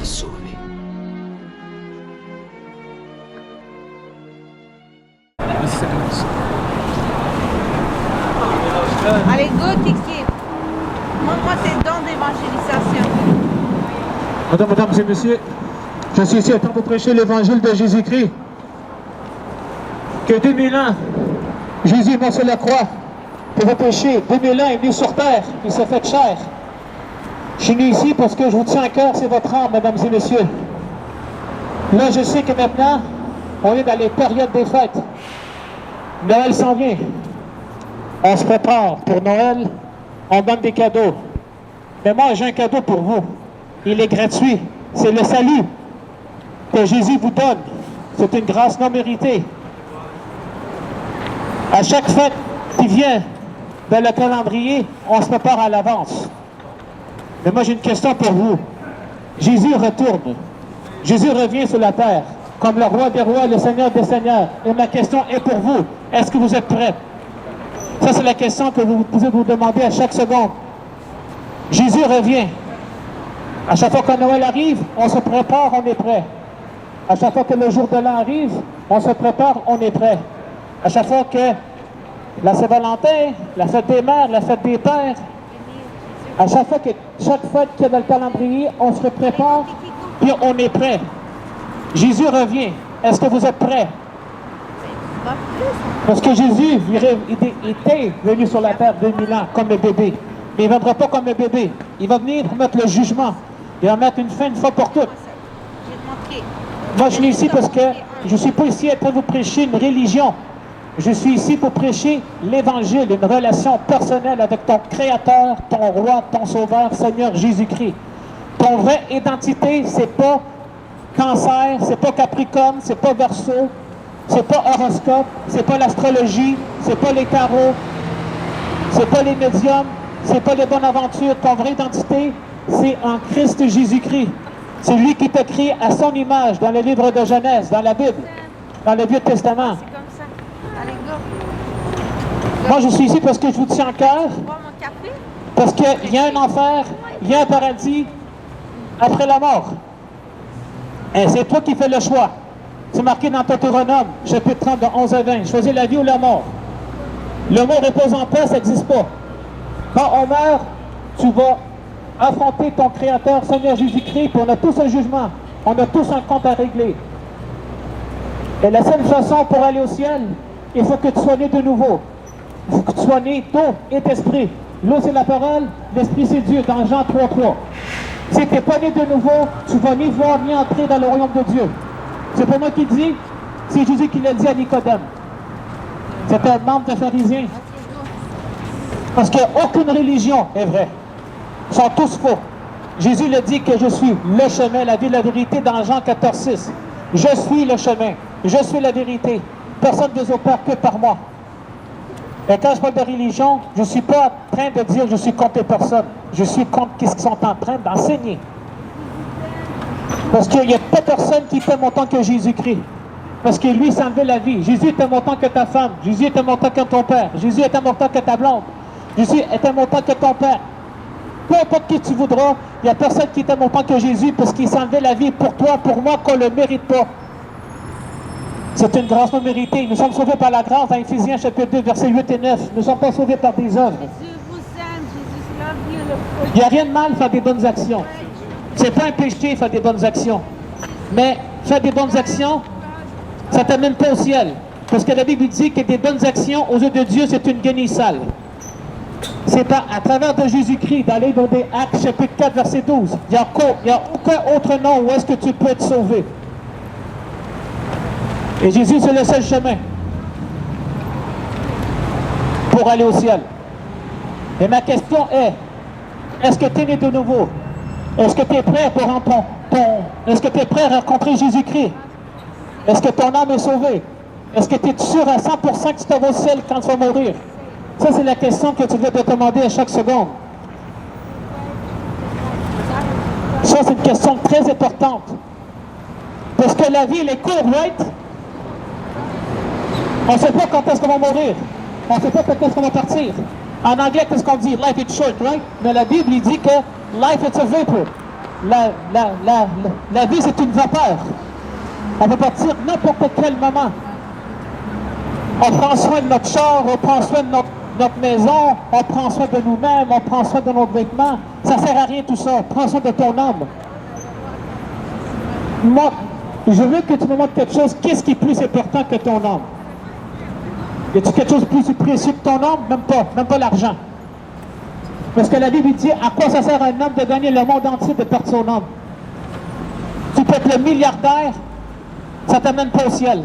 sauvé. Allez, go, Kiki. Montre-moi tes dons d'évangélisation. Mesdames et messieurs, je suis ici en train de prêcher l'évangile de Jésus-Christ. Que 2000 ans, Jésus est mort sur la croix pour vos péchés. 2000 ans, il est venu sur terre, il s'est fait chair. Je suis venu ici parce que je vous tiens à cœur, c'est votre âme, mesdames et messieurs. Là, je sais que maintenant, on est dans les périodes des fêtes. Noël s'en vient. On se prépare pour Noël, on donne des cadeaux. Mais moi, j'ai un cadeau pour vous. Il est gratuit. C'est le salut que Jésus vous donne. C'est une grâce non méritée. À chaque fête qui vient dans le calendrier, on se prépare à l'avance. Mais moi, j'ai une question pour vous. Jésus retourne. Jésus revient sur la terre comme le roi des rois, le seigneur des seigneurs. Et ma question est pour vous. Est-ce que vous êtes prêts? Ça, c'est la question que vous pouvez vous demander à chaque seconde. Jésus revient. À chaque fois que Noël arrive, on se prépare, on est prêt. À chaque fois que le jour de l'an arrive, on se prépare, on est prêt. À chaque fois que la Saint-Valentin, la fête des mères, la fête des pères, à chaque fois que chaque fête qu'il y a dans le calendrier, on se prépare, puis on est prêt. Jésus revient. Est-ce que vous êtes prêts? Parce que Jésus il était venu sur la terre 2000 ans comme un bébé. Mais il ne viendra pas comme un bébé. Il va venir pour mettre le jugement. Il va mettre une fin une fois pour toutes. Moi, je suis ici parce que je ne suis pas ici pour vous prêcher une religion. Je suis ici pour prêcher l'Évangile, une relation personnelle avec ton Créateur, ton Roi, ton Sauveur, Seigneur Jésus-Christ. Ton vraie identité, c'est pas Cancer, c'est pas Capricorne, c'est pas Verseau, c'est pas horoscope, c'est pas l'astrologie, c'est pas les tarots, c'est pas les médiums, c'est pas les bonnes aventures. Ton vraie identité, c'est en Christ Jésus-Christ. C'est lui qui t'a créé à son image dans le livre de Genèse, dans la Bible, dans le Vieux Testament. C'est comme ça. Allez, go. Moi, je suis ici parce que je vous tiens à cœur, Bois mon café. parce qu'il y a un enfer, il y a un paradis après la mort. Et c'est toi qui fais le choix. C'est marqué dans Deutéronome, chapitre 30, de 11 à 20. Choisis la vie ou la mort. Le mot repose en paix, ça n'existe pas. Quand on meurt, tu vas affronter ton Créateur, Seigneur Jésus-Christ, puis on a tous un jugement. On a tous un compte à régler. Et la seule façon pour aller au ciel, il faut que tu sois né de nouveau. Il faut que tu sois né d'eau et d'esprit. L'eau, c'est la parole, l'esprit, c'est Dieu, dans Jean 3:3. Si tu n'es pas né de nouveau, tu ne vas ni voir ni entrer dans le royaume de Dieu. C'est pas moi qui le dis, c'est Jésus qui l'a dit à Nicodème. C'est un membre des pharisiens. Parce qu'aucune religion est vraie. Ils sont tous faux. Jésus le dit que je suis le chemin, la vie, la vérité dans Jean 14:6. Je suis le chemin, je suis la vérité. Personne ne vient au Père que par moi. Et quand je parle de religion, je ne suis pas en train de dire je suis contre les personnes. Je suis contre ce qu'ils sont en train d'enseigner. Parce qu'il n'y a pas personne qui t'aime autant que Jésus-Christ. Parce que lui, ça enlevé la vie. Jésus t'aime autant que ta femme. Jésus t'aime autant que ton père. Jésus t'aime autant que ta blonde. Jésus t'aime autant que ton père. Peu importe qui tu voudras, il n'y a personne qui t'aime autant que Jésus parce qu'il s'est enlevé la vie pour toi, pour moi, qu'on ne le mérite pas. C'est une grâce non méritée. Nous sommes sauvés par la grâce dans Éphésiens chapitre 2, versets 8 et 9. Nous ne sommes pas sauvés par des œuvres. Jésus vous aime, Jésus love you. Il n'y a rien de mal à faire des bonnes actions. C'est pas un péché faire des bonnes actions. Mais faire des bonnes actions, ça ne t'amène pas au ciel. Parce que la Bible dit que des bonnes actions aux yeux de Dieu, c'est une guenille sale. C'est à travers de Jésus-Christ, dans le livre des Actes, chapitre 4, verset 12. Il n'y a aucun autre nom où est-ce que tu peux être sauvé. Et Jésus, c'est le seul chemin pour aller au ciel. Et ma question est-ce que tu es né de nouveau? Est-ce que tu es prêt pour est-ce que tu es prêt à rencontrer Jésus-Christ? Est-ce que ton âme est sauvée? Est-ce que tu es sûr à 100% que tu vas au ciel quand tu vas mourir? Ça, c'est la question que tu dois te demander à chaque seconde. Ça, c'est une question très importante. Parce que la vie, elle est courte, right? On ne sait pas quand est-ce qu'on va mourir. On ne sait pas quand est-ce qu'on va partir. En anglais, qu'est-ce qu'on dit? Life is short, right? Mais la Bible, il dit que life is a vapor. la vie, c'est une vapeur. On peut partir n'importe quel moment. On prend soin de notre char, on prend soin de notre maison, on prend soin de nous-mêmes, on prend soin de nos vêtements. Ça ne sert à rien tout ça. Prends soin de ton âme. Moi, je veux que tu me montres quelque chose. Qu'est-ce qui est plus important que ton âme? Y a-t-il quelque chose de plus précieux que ton âme? Même pas l'argent. Parce que la Bible dit, à quoi ça sert à un homme de gagner le monde entier de perdre son âme? Tu peux être le milliardaire, ça ne t'amène pas au ciel.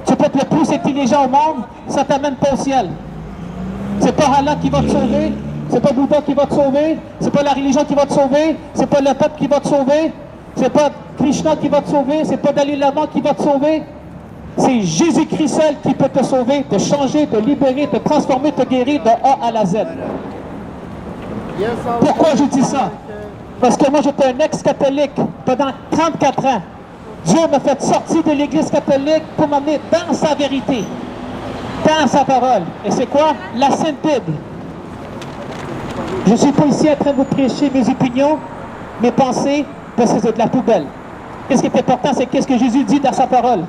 Tu peux être le plus intelligent au monde, ça ne t'amène pas au ciel. C'est pas Allah qui va te sauver, c'est pas Bouddha qui va te sauver, c'est pas la religion qui va te sauver, c'est pas le peuple qui va te sauver, c'est pas Krishna qui va te sauver, c'est pas Dalai Lama qui va te sauver. C'est Jésus-Christ seul qui peut te sauver, te changer, te libérer, te transformer, te guérir de A à la Z. Pourquoi je dis ça? Parce que moi j'étais un ex-catholique pendant 34 ans. Dieu m'a fait sortir de l'Église catholique pour m'amener dans sa vérité, dans sa parole. Et c'est quoi? La Sainte Bible. Je ne suis pas ici en train de vous prêcher mes opinions, mes pensées, parce que c'est de la poubelle. Qu'est-ce qui est important, c'est qu'est-ce que Jésus dit dans sa parole.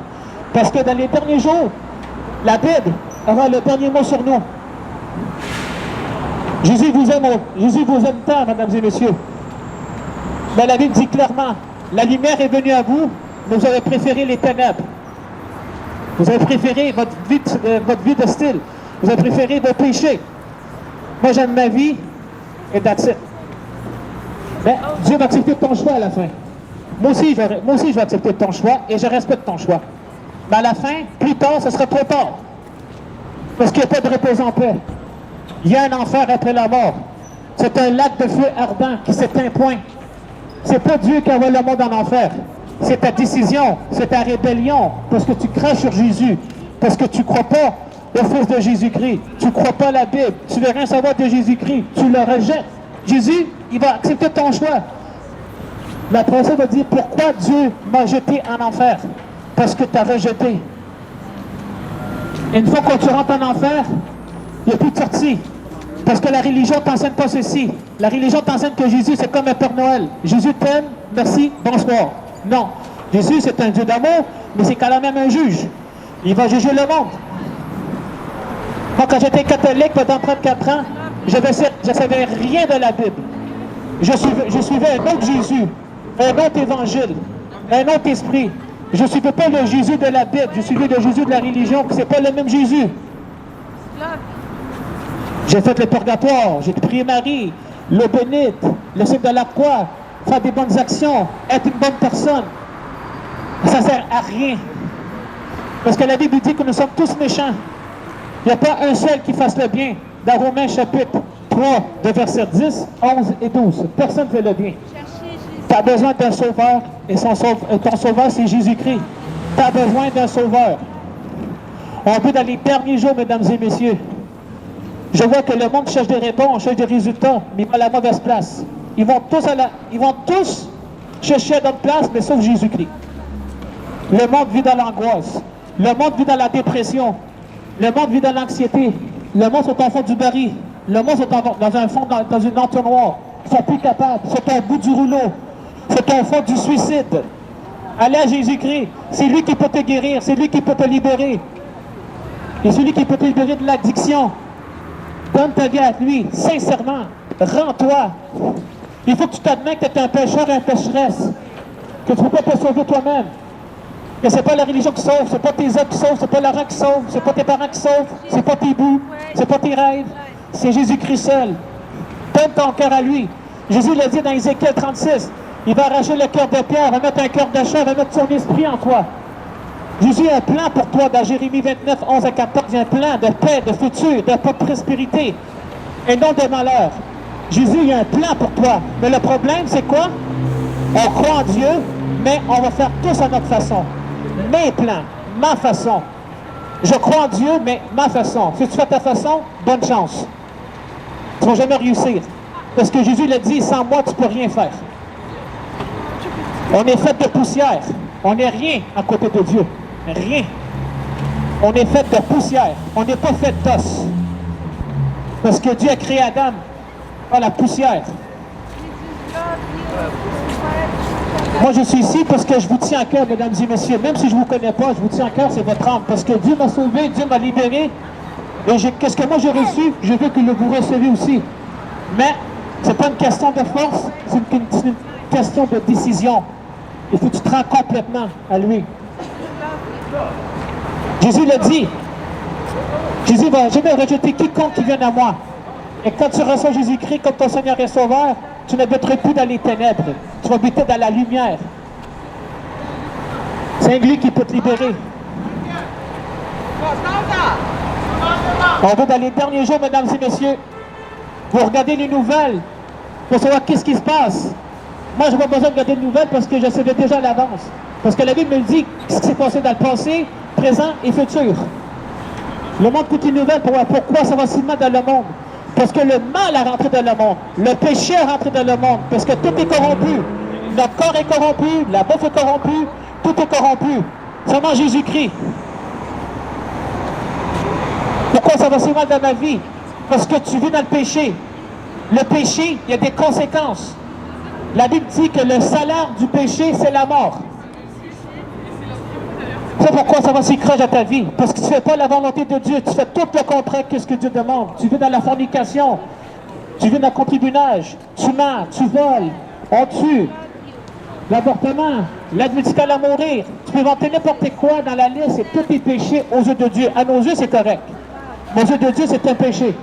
Parce que dans les derniers jours, la Bible aura le dernier mot sur nous. Jésus vous aime tant, mesdames et messieurs. Mais la Bible dit clairement, la lumière est venue à vous, mais vous avez préféré les ténèbres. Vous avez préféré votre vie de style. Vous avez préféré vos péchés. Moi, j'aime ma vie, et that's it. Mais Dieu va accepter ton choix à la fin. Moi aussi, je vais accepter ton choix, et je respecte ton choix. Mais à la fin, plus tard, ce sera trop tard. Parce qu'il n'y a pas de repos en paix. Il y a un enfer après la mort. C'est un lac de feu ardent qui s'éteint point. C'est pas Dieu qui envoie le monde en enfer. C'est ta décision, c'est ta rébellion, parce que tu craches sur Jésus, parce que tu ne crois pas au Fils de Jésus-Christ, tu ne crois pas à la Bible, tu ne veux rien savoir de Jésus-Christ, tu le rejettes. Jésus, il va accepter ton choix. La personne va dire, pourquoi Dieu m'a jeté en enfer? Parce que tu as rejeté. Et une fois que tu rentres en enfer, il n'y a plus de sortie. Parce que la religion ne t'enseigne pas ceci. La religion t'enseigne que Jésus, c'est comme un Père Noël. Jésus t'aime, merci, bonsoir. Non. Jésus, c'est un Dieu d'amour, mais c'est quand même un juge. Il va juger le monde. Moi, quand j'étais catholique pendant 34 ans, je ne savais rien de la Bible. Je suivais un autre Jésus, un autre évangile, un autre esprit. Je ne suivais pas le Jésus de la Bible, je suivais le Jésus de la religion, que ce n'est pas le même Jésus. J'ai fait le purgatoire, j'ai prié Marie, l'eau bénite, le signe de la croix, faire des bonnes actions, être une bonne personne. Ça ne sert à rien. Parce que la Bible dit que nous sommes tous méchants. Il n'y a pas un seul qui fasse le bien. Dans Romains chapitre 3, de versets 10, 11 et 12. Personne ne fait le bien. Tu as besoin d'un sauveur, et ton sauveur, c'est Jésus-Christ. Tu as besoin d'un sauveur. On vit dans les derniers jours, mesdames et messieurs. Je vois que le monde cherche des réponses, cherche des résultats, mais ils vont à la mauvaise place. Ils vont tous chercher à notre place, mais sauf Jésus-Christ. Le monde vit dans l'angoisse. Le monde vit dans la dépression. Le monde vit dans l'anxiété. Le monde est au fond du baril. Le monde est dans une entonnoir. Ils ne sont plus capables. Ils sont au bout du rouleau. C'est au fond du suicide. Allez à Jésus-Christ. C'est lui qui peut te guérir. C'est lui qui peut te libérer. Et celui qui peut te libérer de l'addiction. Donne ta vie à lui, sincèrement. Rends-toi. Il faut que tu t'admettes que tu es un pécheur et une pécheresse. Que tu ne peux pas te sauver toi-même. Que ce n'est pas la religion qui sauve, ce n'est pas tes œuvres qui sauvent, ce n'est pas l'argent qui sauve, ce n'est pas tes parents qui sauvent, ce n'est pas tes bouts, ce n'est pas tes rêves. C'est Jésus-Christ seul. Donne ton cœur à lui. Jésus l'a dit dans Ézéchiel 36. Il va arracher le cœur de pierre, va mettre un cœur de chair, va mettre son esprit en toi. Jésus a un plan pour toi dans Jérémie 29, 11 à 14. Il y a un plan de paix, de futur, de prospérité et non de malheur. Jésus, il y a un plan pour toi. Mais le problème, c'est quoi? On croit en Dieu, mais on va faire tous à notre façon. Mes plans, ma façon. Je crois en Dieu, mais ma façon. Si tu fais ta façon, bonne chance. Tu ne vas jamais réussir. Parce que Jésus l'a dit, sans moi, tu ne peux rien faire. On est fait de poussière. On n'est rien à côté de Dieu. Rien. On est fait de poussière. On n'est pas fait d'os. Parce que Dieu a créé Adam par la poussière. Moi, je suis ici parce que je vous tiens à cœur, mesdames et messieurs. Même si je ne vous connais pas, je vous tiens à cœur, c'est votre âme. Parce que Dieu m'a sauvé, Dieu m'a libéré. Et qu'est-ce que moi j'ai reçu, je veux que vous recevez aussi. Mais ce n'est pas une question de force, c'est une question de décision. Il faut que tu te rends complètement à lui. Jésus l'a dit. Jésus va jamais rejeter quiconque qui vient à moi. Et quand tu reçois Jésus-Christ comme ton Seigneur et Sauveur, tu n'habiteras plus dans les ténèbres. Tu vas habiter dans la lumière. C'est lui qui peut te libérer. On va dans les derniers jours, mesdames et messieurs. Vous regardez les nouvelles pour savoir qu'est-ce qui se passe. Moi, je n'ai pas besoin de regarder les nouvelles parce que je savais déjà à l'avance. Parce que la Bible me dit ce qui s'est passé dans le passé, présent et futur. Le monde coûte une nouvelle pour voir pourquoi ça va si mal dans le monde. Parce que le mal a rentré dans le monde. Le péché a rentré dans le monde. Parce que tout est corrompu. Notre corps est corrompu. La bouffe est corrompue. Tout est corrompu. Seulement Jésus-Christ. Pourquoi ça va si mal dans ma vie? Parce que tu vis dans le péché. Le péché, il y a des conséquences. La Bible dit que le salaire du péché, c'est la mort. C'est pourquoi ça va si croche à ta vie. Parce que tu ne fais pas la volonté de Dieu. Tu fais tout le contraire de ce que Dieu demande. Tu vis dans la fornication. Tu vis dans le concubinage. Tu mens, tu voles, on tue. L'avortement, l'aide médicale à mourir. Tu peux inventer n'importe quoi dans la liste. C'est tous tes péchés aux yeux de Dieu. À nos yeux, c'est correct. Mais aux yeux de Dieu, c'est un péché.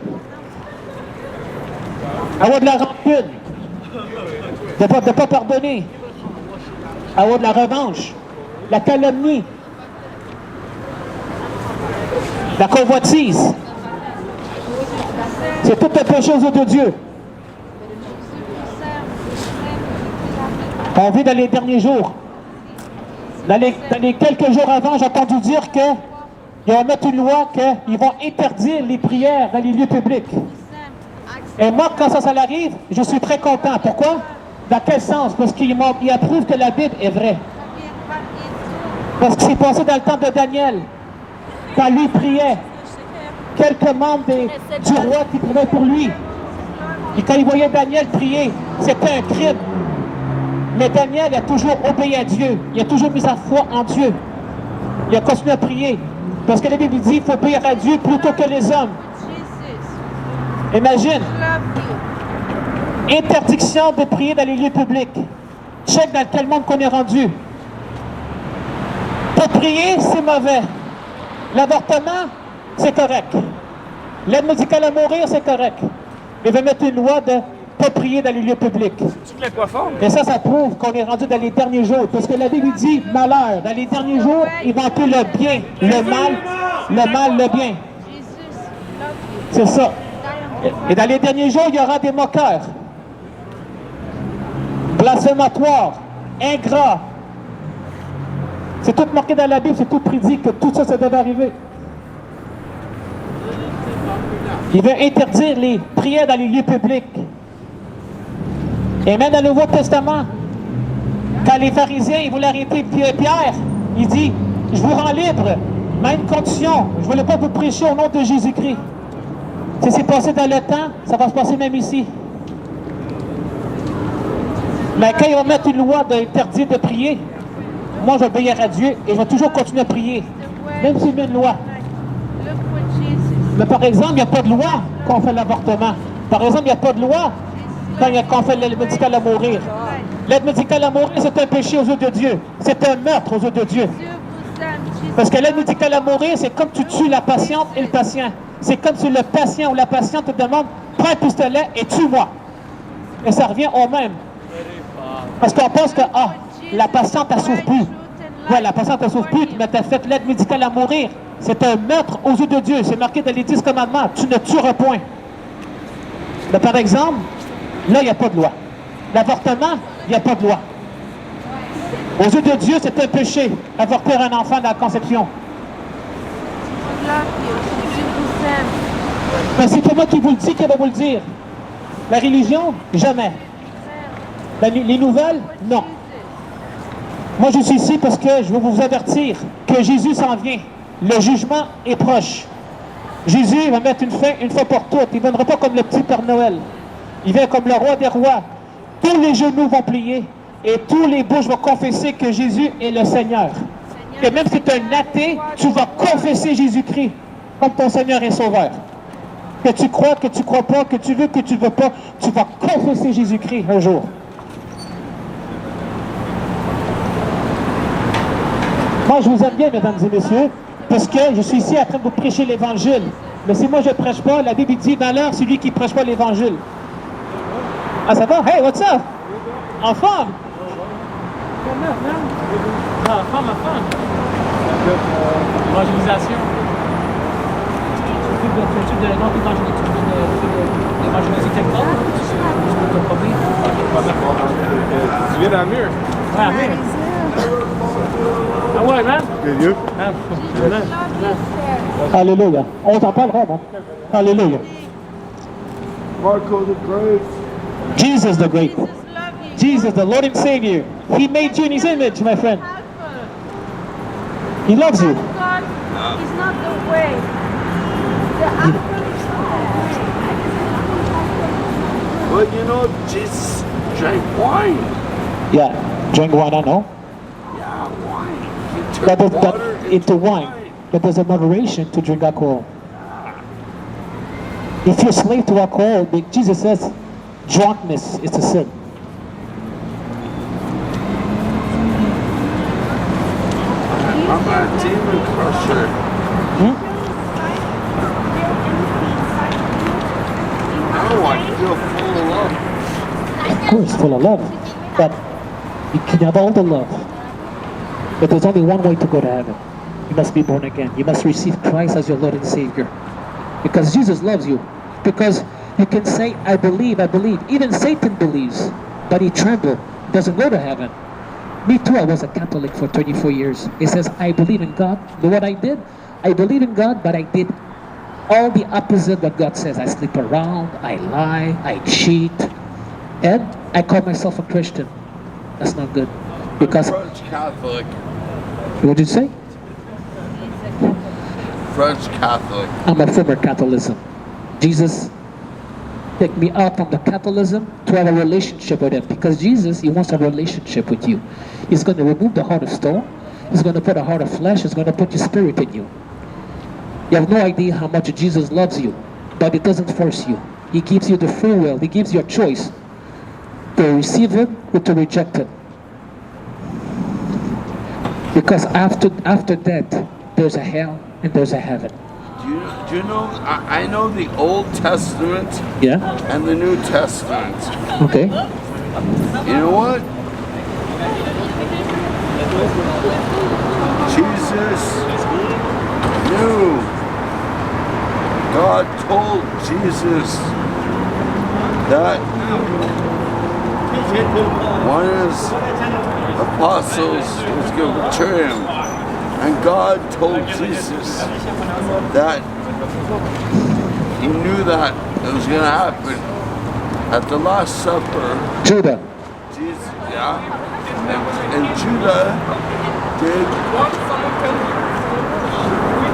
Avoir de la rancune. De ne pas pardonner. Avoir de la revanche. La calomnie. La convoitise. C'est tout un péché aux yeux de Dieu. On vit dans les derniers jours. Dans les quelques jours avant, j'ai entendu dire qu'ils vont mettre une loi qu'ils vont interdire les prières dans les lieux publics. Et moi, quand ça arrive, je suis très content. Pourquoi? Dans quel sens? Parce qu'ils approuvent que la Bible est vraie. Parce que c'est passé dans le temps de Daniel. Quand lui priait, quelques membres du roi qui priaient pour lui. Et quand il voyait Daniel prier, c'était un crime. Mais Daniel a toujours obéi à Dieu. Il a toujours mis sa foi en Dieu. Il a continué à prier. Parce que la Bible dit qu'il faut obéir à Dieu plutôt que les hommes. Imagine. Interdiction de prier dans les lieux publics. Check dans quel monde qu'on est rendu. Pour prier, c'est mauvais. L'avortement, c'est correct. L'aide médicale à mourir, c'est correct. Mais il veut mettre une loi de ne pas prier dans les lieux publics. Et ça prouve qu'on est rendu dans les derniers jours. Parce que la Bible dit, malheur, dans les derniers jours, ils vont appeler le bien, le mal, le bien. C'est ça. Et dans les derniers jours, il y aura des moqueurs, blasphématoires, ingrats. C'est tout marqué dans la Bible, c'est tout prédit que tout ça, ça devait arriver. Il veut interdire les prières dans les lieux publics. Et même dans le Nouveau Testament, quand les pharisiens ils voulaient arrêter Pierre, il dit, je vous rends libre, mais à une condition, je ne voulais pas vous prêcher au nom de Jésus-Christ. Si c'est passé dans le temps, ça va se passer même ici. Mais quand ils vont mettre une loi d'interdire de prier, moi je vais obéir à Dieu et je vais toujours continuer à prier, même s'il met une loi. Mais par exemple, il n'y a pas de loi quand on fait l'avortement. Par exemple, il n'y a pas de loi quand on fait l'aide médicale à mourir. L'aide médicale à mourir, c'est un péché aux yeux de Dieu. C'est un meurtre aux yeux de Dieu. Parce que l'aide médicale à mourir, c'est comme tu tues la patiente et le patient. C'est comme si le patient ou la patiente te demande, prends un pistolet et tue-moi. Et ça revient au même. Parce qu'on pense que, la patiente, elle souffre plus. Ouais, la patiente, elle souffre plus, mais tu as fait l'aide médicale à mourir. C'est un meurtre aux yeux de Dieu. C'est marqué dans les 10 commandements. Tu ne tueras point. Mais par exemple, là, il n'y a pas de loi. L'avortement, il n'y a pas de loi. Aux yeux de Dieu, c'est un péché, avorter un enfant dans la conception. Mais c'est pas moi qui vous le dis, qui va vous le dire. La religion, jamais. Les nouvelles, non. Moi, je suis ici parce que je veux vous avertir que Jésus s'en vient. Le jugement est proche. Jésus va mettre une fin une fois pour toutes. Il ne viendra pas comme le petit Père Noël. Il vient comme le roi des rois. tous les genoux vont plier et tous les bouches vont confesser que Jésus est le Seigneur. Et même si tu es un athée, tu vas confesser Jésus-Christ comme ton Seigneur et Sauveur. Que tu crois pas, que tu veux pas, tu vas confesser Jésus-Christ un jour. Moi, je vous aime bien, mesdames et messieurs, parce que je suis ici en train de vous prêcher l'Évangile. Mais si moi je ne prêche pas, la Bible dit, malheur celui qui ne prêche pas l'Évangile. Ah, ça va? Hey, what's up? En forme? Ah, en forme. Évangélisation. Tu fais de l'évangéliser quelque part? Je peux te promener. Tu viens dans le mur? Ouais, à mur. Ah ouais, man? Good, you? Alléluia. On t'en parlera, man. Alléluia. Marco the Great. Jesus the Great. Jesus love you. Jesus, the Lord and Savior. He made you in His image, my friend. He loves you. God is not the way. The apple is not But you know, Jesus drank wine. Yeah, drink wine, I know. Yeah, wine. He That turned is water into wine. But there's a moderation to drink alcohol. If you're slave to alcohol, Jesus says drunkenness is a sin. I'm a demon crusher. No, I feel full of love. Of course, full of love. But you can have all the love. But there's only one way to go to heaven. You must be born again. You must receive Christ as your Lord and Savior. Because Jesus loves you. Because you can say, I believe. Even Satan believes, but he trembles. Doesn't go to heaven. Me too, I was a Catholic for 24 years. It says, I believe in God. You know what I did? I believe in God, but I did all the opposite what God says. I sleep around, I lie, I cheat. And I call myself a Christian. That's not good. Because, French Catholic. what did you say? French Catholic. I'm a former Catholicism. Jesus take me out from the Catholicism to have a relationship with Him. Because Jesus, He wants a relationship with you. He's going to remove the heart of stone. He's going to put a heart of flesh. He's going to put His Spirit in you. You have no idea how much Jesus loves you, but it doesn't force you. He gives you the free will. He gives you a choice to receive Him or to reject Him. Because after death, there's a hell and there's a heaven. Do you know? I know the Old Testament Yeah? and the New Testament. Okay. You know what? Jesus knew. God told Jesus that one of his apostles was going to betray him. And God told Jesus that He knew that it was going to happen at the Last Supper. Judah. Jesus, yeah. And Judah did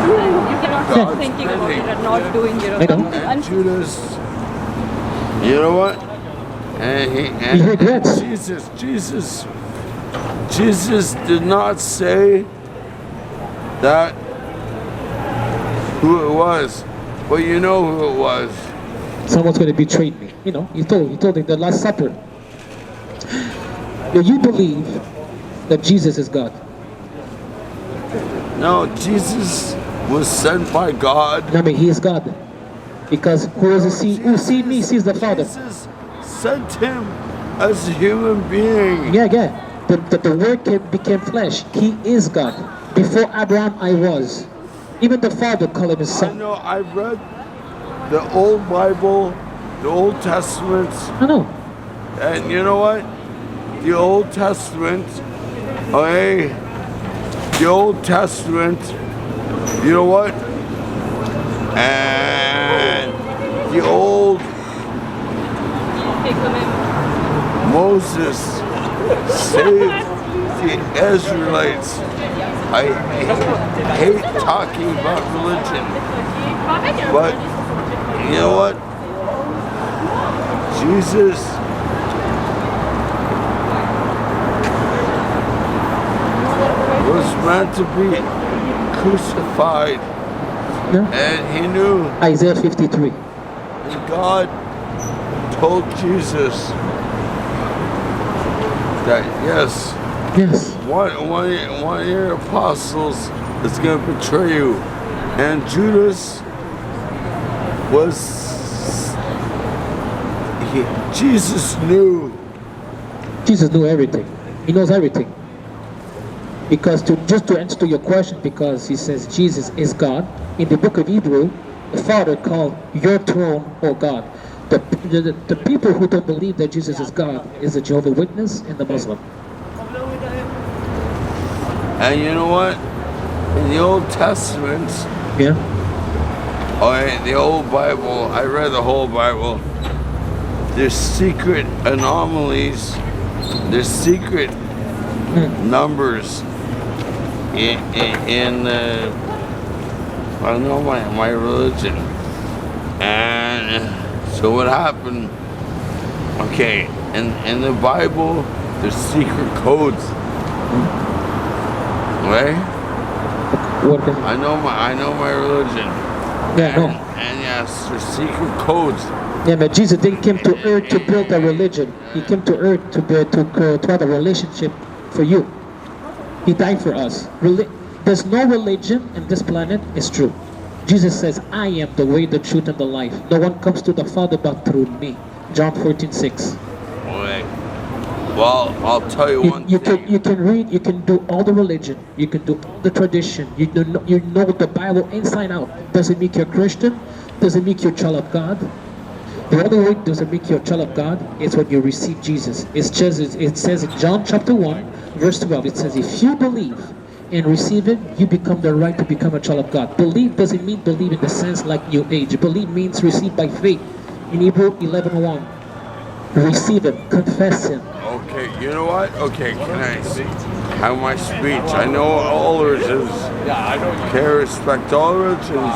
You cannot God's stop thinking about it bidding. and not doing it. I know. And Judas, you know what? And He regrets. Jesus did not say that who it was, but you know who it was. Someone's going to betray me. You know, he told in the Last Supper. Do you believe that Jesus is God? No, Jesus was sent by God. I mean, He is God. Because who sees me sees the Father. Jesus sent him as a human being. Yeah. The Word became flesh. He is God. Before Abraham, I was. Even the Father called Him His I Son. know, I've read the old Bible, the Old Testament, I know. and you know what? The Old Testament, okay, the Old Testament, you know what? And the old Moses saved the Israelites. I hate talking about religion, but you know what? Jesus meant to be crucified. Yeah. And he knew, Isaiah 53. and God told Jesus that yes, Yes. one of your apostles is going to betray you. And Judas Jesus knew. Jesus knew everything. He knows everything. Because just to answer your question, because he says Jesus is God, in the book of Hebrew, the Father called your throne, O God. The people who don't believe that Jesus is God is the Jehovah's Witness and the Muslim. And you know what? In the Old Testament, Yeah? or in the old Bible, I read the whole Bible, there's secret anomalies, there's secret numbers in I don't know my religion. And so what happened, okay, in the Bible, there's secret codes, right? What can, I know my religion. yeah, no. And yes, there's secret codes. Yeah, but Jesus didn't come to earth to build a religion. He came to earth to have a relationship for you. He died for us. There's no religion in this planet is true. Jesus says, I am the way, the truth, and the life. No one comes to the Father but through me. John 14:6. Right. Well, I'll tell you one thing. You can read, you can do all the religion, you can do all the tradition, you know the Bible inside out. Doesn't make you a Christian, doesn't make you a child of God. The other way doesn't make you a child of God is when you receive Jesus. It says in John chapter 1, verse 12, it says, if you believe and receive it, you become the right to become a child of God. Believe doesn't mean believe in the sense like New Age. Believe means receive by faith. In Hebrew 11:1, receive Him, confess Him. Okay, you know what? Okay, can I have my speech? I know all religions. Okay, I respect all religions.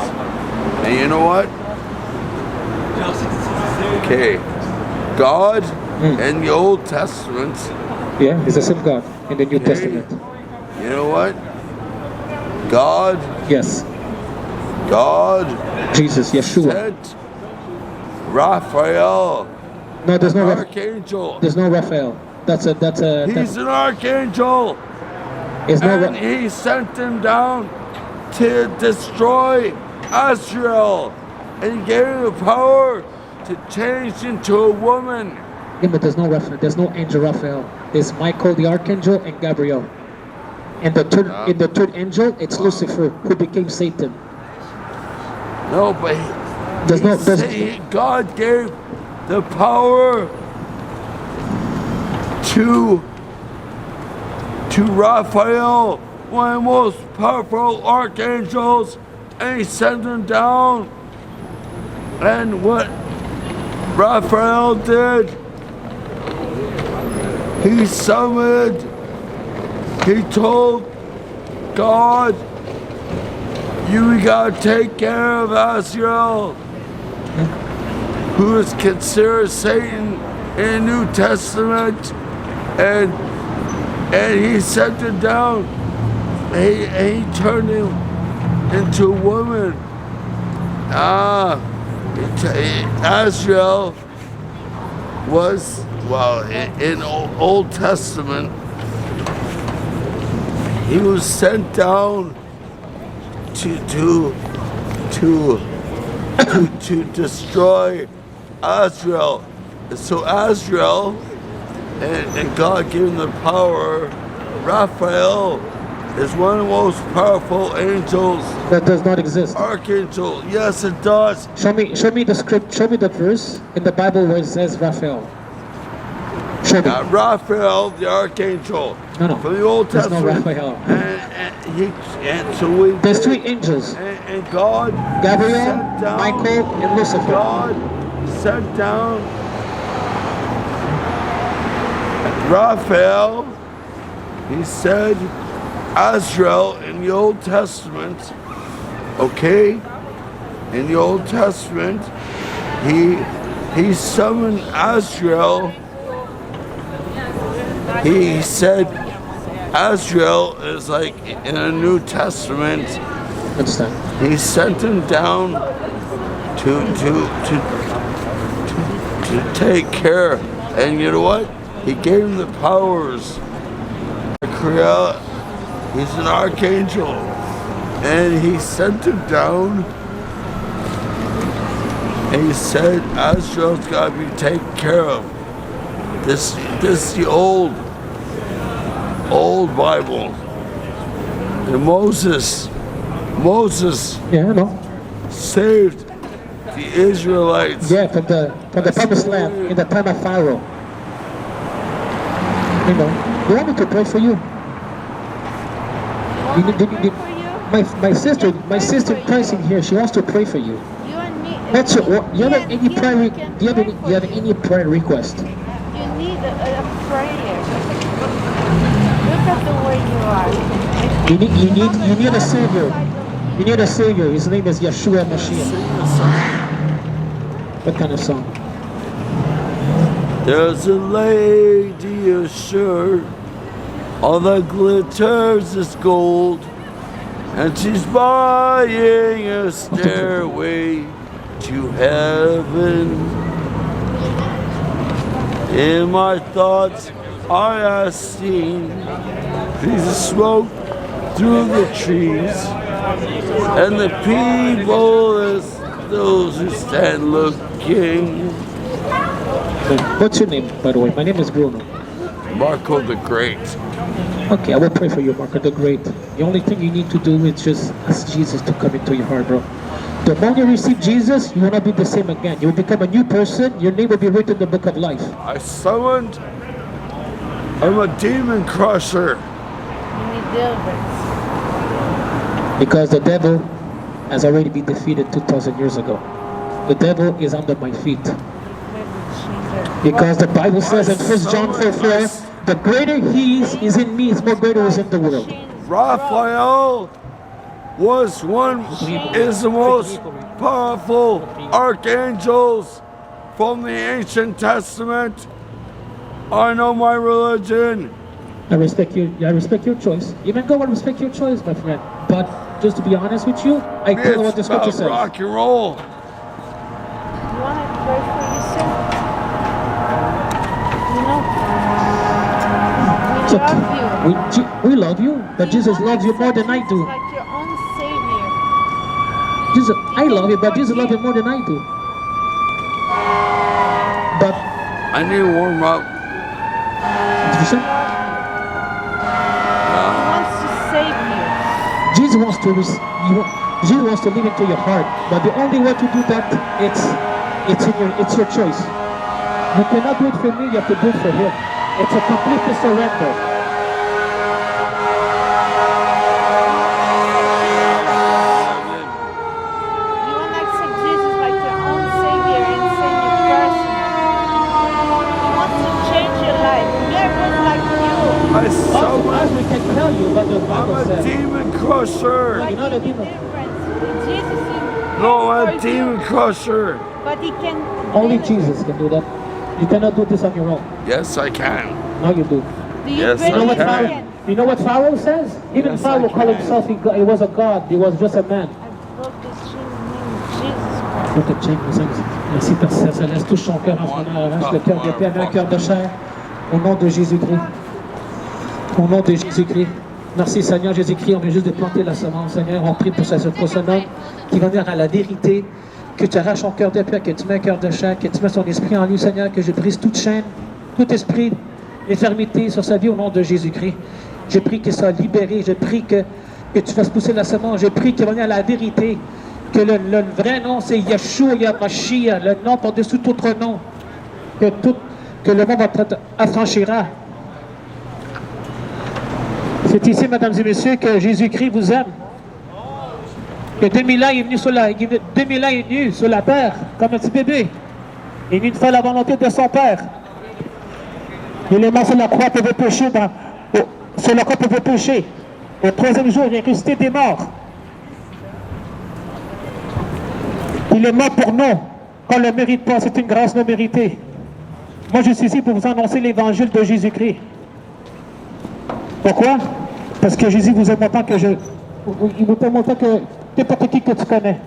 And you know what? Okay, God in the Old Testament, Yeah, it's the same God in the New Testament. you know what? God, Yes, Jesus, Yeshua. sent Raphael, No, there's no archangel. there's no Raphael. That's He's an archangel. it's no And he sent him down to destroy Israel. And he gave him the power to change into a woman. Yeah, but there's no Raphael. There's no angel Raphael. There's Michael the archangel and Gabriel. And in the third angel, it's Lucifer who became Satan. No, but God gave the power to Raphael, one of the most powerful archangels, and he sent him down. And what Raphael did, he summoned, he told God, you gotta take care of Azrael, who is considered Satan in the New Testament, and he sent him down. He turned him into a woman. Azrael was, well, in Old Testament, he was sent down to destroy Azrael. So Azrael, and God gave him the power. Raphael is one of the most powerful angels. That does not exist. Archangel, yes it does. Show me the script. Show me the verse in the Bible where it says Raphael. Show me. Raphael, the archangel, No. from the Old There's no Testament. Raphael. And so we There's did, three angels: and God Gabriel, sent down, Michael, and Lucifer. God sent down Raphael. He said Azrael in the Old Testament. Okay, in the Old Testament, he summoned Azrael. He said, Azrael is like in a New Testament. Understand? He sent him down to take care, and you know what? He gave him the powers. He's an archangel, and he sent him down. And he said, Azrael's got to be taken care of. This is the old Bible. And Moses Yeah, I know. saved the Israelites. Yeah, from the promised land in the time of Pharaoh. You know, you want me to pray for you? You want me to pray for you? My sister in Christ in here, she wants to pray for you. You and me. What's your, do you have any prayer? Do Do you have any prayer request? You need a prayer. Look at the way you are. You need a savior. You need a savior. His name is Yeshua Mashiach. What kind of song? There's a lady assured, all that glitters is gold, and she's buying a stairway to heaven. In my thoughts I have seen Jesus smoke through the trees, and the people is those who stand looking. What's your name, by the way? My name is Bruno. Marco the Great. Okay, I will pray for you, Marco the Great. The only thing you need to do is just ask Jesus to come into your heart, bro. The moment you receive Jesus, you will not be the same again. You will become a new person. Your name will be written in the book of life. I'm a demon crusher. You need deliverance. Because the devil has already been defeated 2,000 years ago. The devil is under my feet. Because the Bible says in 1 John 4:4, the greater he is in me, is more greater is in the world. Raphael is the most powerful archangels from the ancient testament. I know my religion. I respect your choice. Even God will respect your choice, my friend. But just to be honest with you, I don't know what the It's scripture about says. rock and roll. You want to pray for you, sir? You know, It's we okay. love you. We love you, but Jesus loves you more than I do. Like your own savior. Jesus, I love you, but Jesus loves you more than I do. But I need to warm up. He wants to save you. Jesus wants to live into your heart, but the only way to do that, it's your choice. You cannot do it for me, you have to do it for him. It's a complete surrender. You want to accept Jesus like your own savior and save you personally. He wants to change your life. Miracles like you. As we can tell you what the I'm Bible a says. demon crusher. But You're not a he demon. different. Jesus is No, I'm a for demon you, crusher. but he can Only deliver. Jesus can do that. You cannot do this on your own. Yes, I can. Now you do. Do you Yes, You know what I believe can. he Pharaoh? You know what Pharaoh says? Even Yes, Pharaoh I called can. himself he was a god. He was just a man. I broke this chain in the name of Jesus Christ. Look at Jake, merci Père Céleste, touche son cœur en ce moment, arrache le cœur de pierre, un cœur de chair, au nom de Jésus-Christ. Au nom de Jésus-Christ. Merci Seigneur Jésus-Christ, on vient juste de planter la semence, Seigneur, on prie pour ce homme qui va venir à la vérité, que tu arraches son cœur de pierre, que tu mets un cœur de chair, que tu mets son esprit en lui, Seigneur, que je brise toute chaîne, tout esprit d'infirmité sur sa vie au nom de Jésus-Christ. Je prie qu'il soit libéré, je prie que tu fasses pousser la semence, je prie qu'il va venir à la vérité, que le vrai nom c'est Yeshua Yamashiach, le nom par-dessus tout autre nom, que le monde affranchira. C'est ici, mesdames et messieurs, que Jésus-Christ vous aime. Que 2000 ans il est venu sur la terre, comme un petit bébé. Il est venu faire la volonté de son Père. Il est mort sur la croix pour vos péchés, sur la croix pour vos péchés. Au troisième jour, il est ressuscité des morts. Il est mort pour nous, qu'on ne le mérite pas, c'est une grâce non méritée. Moi, je suis ici pour vous annoncer l'évangile de Jésus-Christ. Pourquoi? Parce que Jésus vous aime autant que il vous aime autant que n'importe qui que tu connais.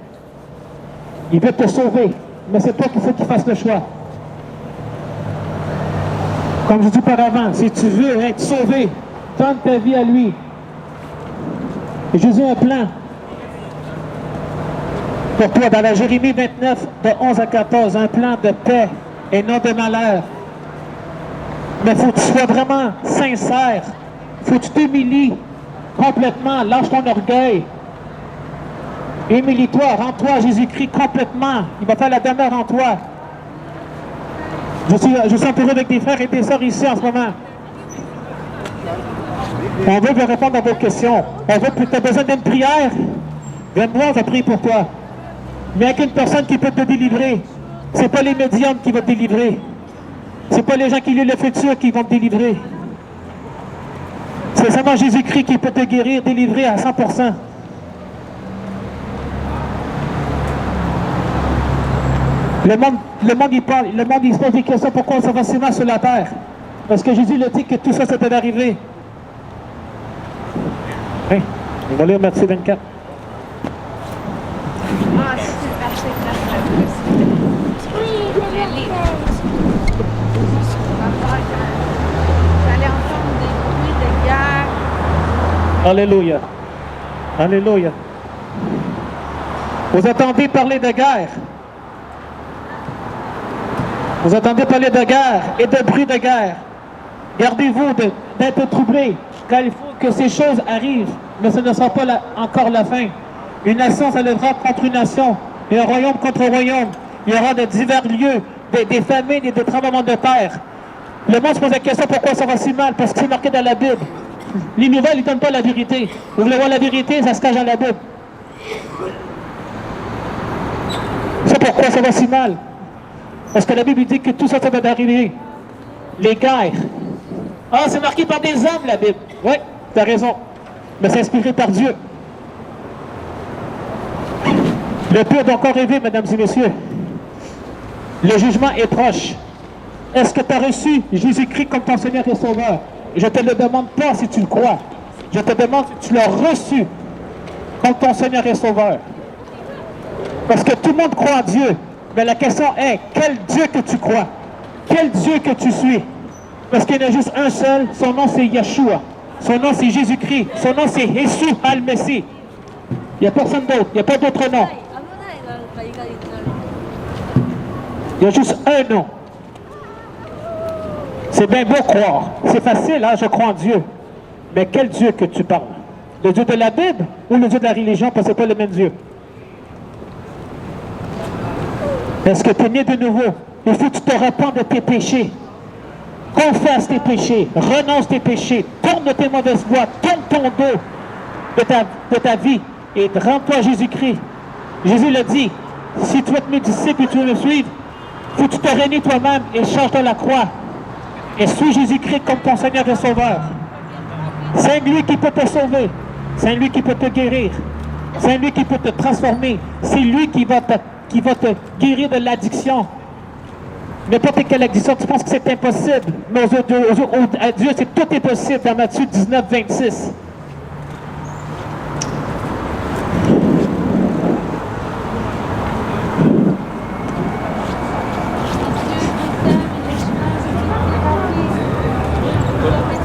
Il veut te sauver, mais c'est toi qu'il faut qu'il fasse le choix. Comme je dis auparavant, si tu veux être sauvé, donne ta vie à lui. Et Jésus a un plan pour toi. Dans la Jérémie 29, de 11 à 14, un plan de paix et non de malheur. Mais il faut que tu sois vraiment sincère. Il faut que tu t'humilies complètement. Lâche ton orgueil. Humilie-toi, rends-toi à Jésus-Christ complètement. Il va faire la demeure en toi. Je suis entouré avec des frères et des sœurs ici en ce moment. On veut vous répondre à vos questions. On veut que tu as besoin d'une prière. Viens-moi, on va prier pour toi. Mais il n'y a qu'une personne qui peut te délivrer. Ce n'est pas les médiums qui vont te délivrer. Ce n'est pas les gens qui lisent le futur qui vont te délivrer. C'est seulement Jésus-Christ qui peut te guérir, délivrer à 100%. Le monde, il parle, le monde, il se pose des questions pourquoi ça va si mal sur la terre. Parce que Jésus a dit que tout ça, c'était d'arriver. Hey, on va lire Matthieu 24. Ah, c'est verset 9. Je vais lire. Vous allez entendre des bruits de guerre. Alléluia. Alléluia. Vous entendez parler de guerre. Vous entendez parler de guerre et de bruit de guerre. Gardez-vous d'être troublés, car il faut que ces choses arrivent, mais ce ne sera pas encore la fin. Une nation s'élèvera contre une nation, et un royaume contre un royaume. Il y aura de divers lieux, des famines et des tremblements de terre. Le monde se pose la question pourquoi ça va si mal, parce que c'est marqué dans la Bible. Les nouvelles, ils ne donnent pas la vérité. Vous voulez voir la vérité, ça se cache dans la Bible. C'est pourquoi ça va si mal. Parce que la Bible dit que tout ça, ça va arriver. Les guerres. Ah, c'est marqué par des hommes, la Bible. Oui, tu as raison. Mais c'est inspiré par Dieu. Le pire doit encore arriver, mesdames et messieurs. Le jugement est proche. Est-ce que tu as reçu Jésus-Christ comme ton Seigneur et Sauveur? Je ne te le demande pas si tu le crois. Je te demande si tu l'as reçu comme ton Seigneur et Sauveur. Parce que tout le monde croit en Dieu. Mais la question est, quel Dieu que tu crois? Quel Dieu que tu suis? Parce qu'il y en a juste un seul, son nom c'est Yeshua. Son nom c'est Jésus-Christ. Son nom c'est Jésus al-Messie. Il n'y a personne d'autre, il n'y a pas d'autre nom. Il y a juste un nom. C'est bien beau croire. C'est facile, hein, je crois en Dieu. Mais quel Dieu que tu parles? Le Dieu de la Bible ou le Dieu de la religion? Parce que ce n'est pas le même Dieu. Est-ce que tu es né de nouveau? Il faut que tu te répandes de tes péchés. Confesse tes péchés. Renonce tes péchés. Tourne de tes mauvaises voies. Tourne ton dos de ta vie. Et rends-toi à Jésus-Christ. Jésus l'a dit. Si tu veux être mes disciples et tu veux me suivre, il faut que tu te réunis toi-même et change de la croix. Et suis Jésus-Christ comme ton Seigneur et Sauveur. C'est lui qui peut te sauver. C'est lui qui peut te guérir. C'est lui qui peut te transformer. C'est lui qui va te guérir de l'addiction. N'importe quelle addiction, tu penses que c'est impossible. Mais à Dieu, tout est possible dans Matthieu 19, 26.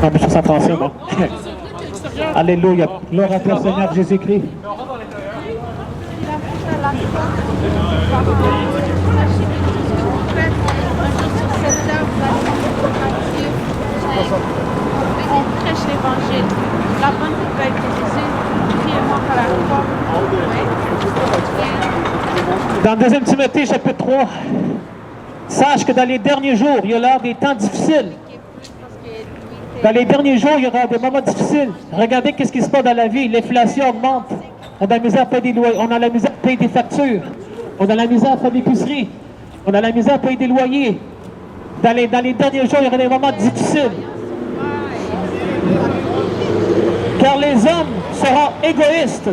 Non, mais je suis en français, moi. Alléluia. Gloire à toi, Seigneur Jésus-Christ. On prêche l'évangile. La bonne nouvelle de Jésus, priez-moi par la foi. Dans 2 Timothée, chapitre 3, sache que dans les derniers jours, il y aura des temps difficiles. Dans les derniers jours, il y aura des moments difficiles. Regardez ce qui se passe dans la vie. L'inflation augmente. On a la misère à payer des loyers. On a la misère à payer des factures. On a la misère à faire des épiceries. On a la misère à payer des loyers. Dans les derniers jours, il y aura des moments difficiles. Car les hommes seront égoïstes,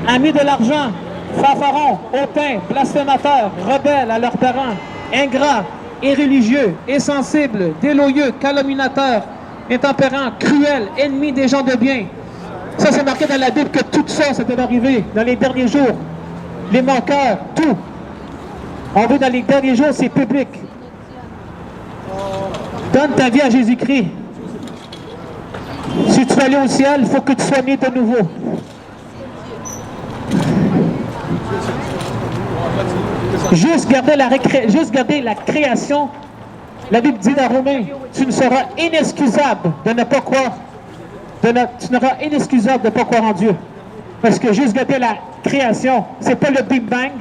amis de l'argent, fanfarons, hautains, blasphémateurs, rebelles à leurs parents, ingrats, irréligieux, insensibles, déloyaux, calomniateurs, intempérant, cruel, ennemi des gens de bien. Ça, c'est marqué dans la Bible que tout ça, ça devait arriver dans les derniers jours. Les manqueurs, tout. On veut dans les derniers jours, c'est public. Donne ta vie à Jésus-Christ. Si tu veux aller au ciel, il faut que tu sois né de nouveau. Juste garder la création. La Bible dit dans Romains, tu ne seras inexcusable de ne pas croire. Tu n'auras inexcusable de ne pas croire en Dieu. Parce que juste garder la création, c'est pas le Big Bang,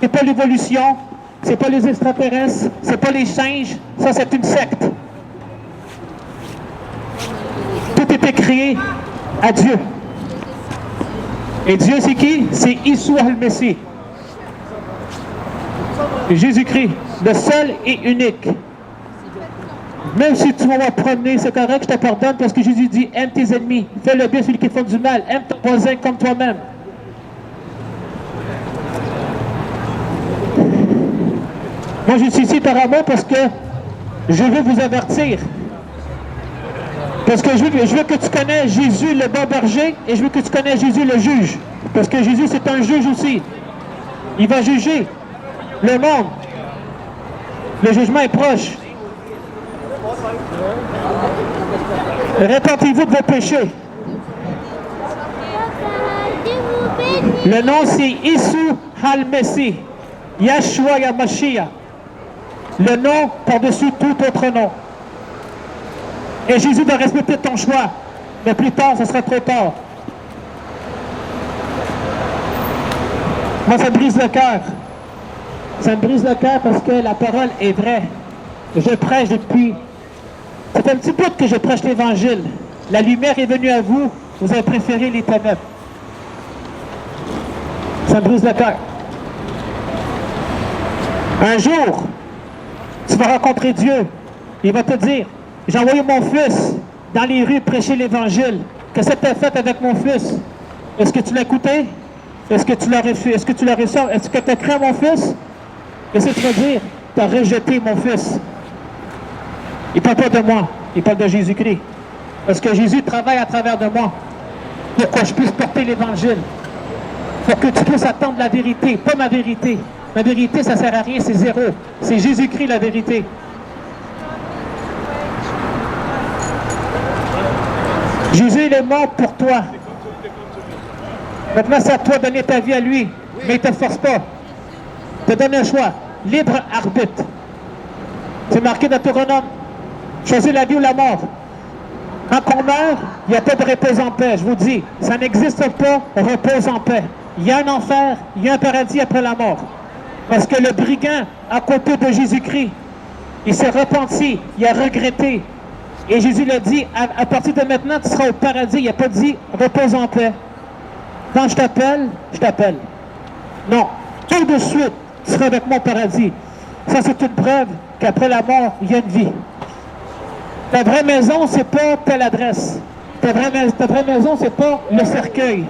c'est pas l'évolution, c'est pas les extraterrestres, c'est pas les singes, ça c'est une secte. Tout était créé à Dieu. Et Dieu c'est qui? C'est Issou al-Messie. Jésus-Christ, le seul et unique. Même si tu vas me promener, c'est correct, je te pardonne parce que Jésus dit, aime tes ennemis, fais le bien celui qui te font du mal, aime ton voisin comme toi-même. Moi, je suis ici par amour parce que je veux vous avertir. Parce que je veux que tu connais Jésus le bon berger et je veux que tu connais Jésus le juge. Parce que Jésus, c'est un juge aussi. Il va juger le monde. Le jugement est proche. Repentez-vous de vos péchés. Le nom, c'est Issou al-Messie. Yahshua Yamashiach. Le nom par-dessus tout autre nom. Et Jésus doit respecter ton choix. Mais plus tard, ce sera trop tard. Moi, ça me brise le cœur. Ça me brise le cœur parce que la parole est vraie. Je prêche depuis... C'est un petit bout que je prêche l'Évangile. La lumière est venue à vous. Vous avez préféré les ténèbres. Ça me brise le cœur. Un jour, tu vas rencontrer Dieu. Il va te dire, j'ai envoyé mon fils dans les rues prêcher l'Évangile. Qu'est-ce que tu as fait avec mon fils? Est-ce que tu l'as écouté? Est-ce que tu l'as reçu? Est-ce que tu l'as reçu? Est-ce que tu as cru à mon fils? Qu'est-ce que tu vas dire? Tu as rejeté mon fils. Il ne parle pas de moi, il parle de Jésus-Christ. Parce que Jésus travaille à travers de moi pour que je puisse porter l'Évangile. Pour que tu puisses attendre la vérité, pas ma vérité. Ma vérité, ça ne sert à rien, c'est zéro. C'est Jésus-Christ la vérité. Jésus, il est mort pour toi. Maintenant, c'est à toi de donner ta vie à lui. Mais il ne te force pas. Il te donne un choix. Libre arbitre. C'est marqué dans Deutéronome. Choisis la vie ou la mort. Quand on meurt, il n'y a pas de repose en paix. Je vous dis, ça n'existe pas, repose en paix. Il y a un enfer, il y a un paradis après la mort. Parce que le brigand, à côté de Jésus-Christ, il s'est repenti, il a regretté. Et Jésus l'a dit, à partir de maintenant, tu seras au paradis. Il n'a pas dit, repose en paix. Quand je t'appelle, je t'appelle. Non, tout de suite, tu seras avec moi au paradis. Ça, c'est une preuve qu'après la mort, il y a une vie. Ta vraie maison, c'est pas telle adresse. Ta vraie maison, c'est pas le cercueil,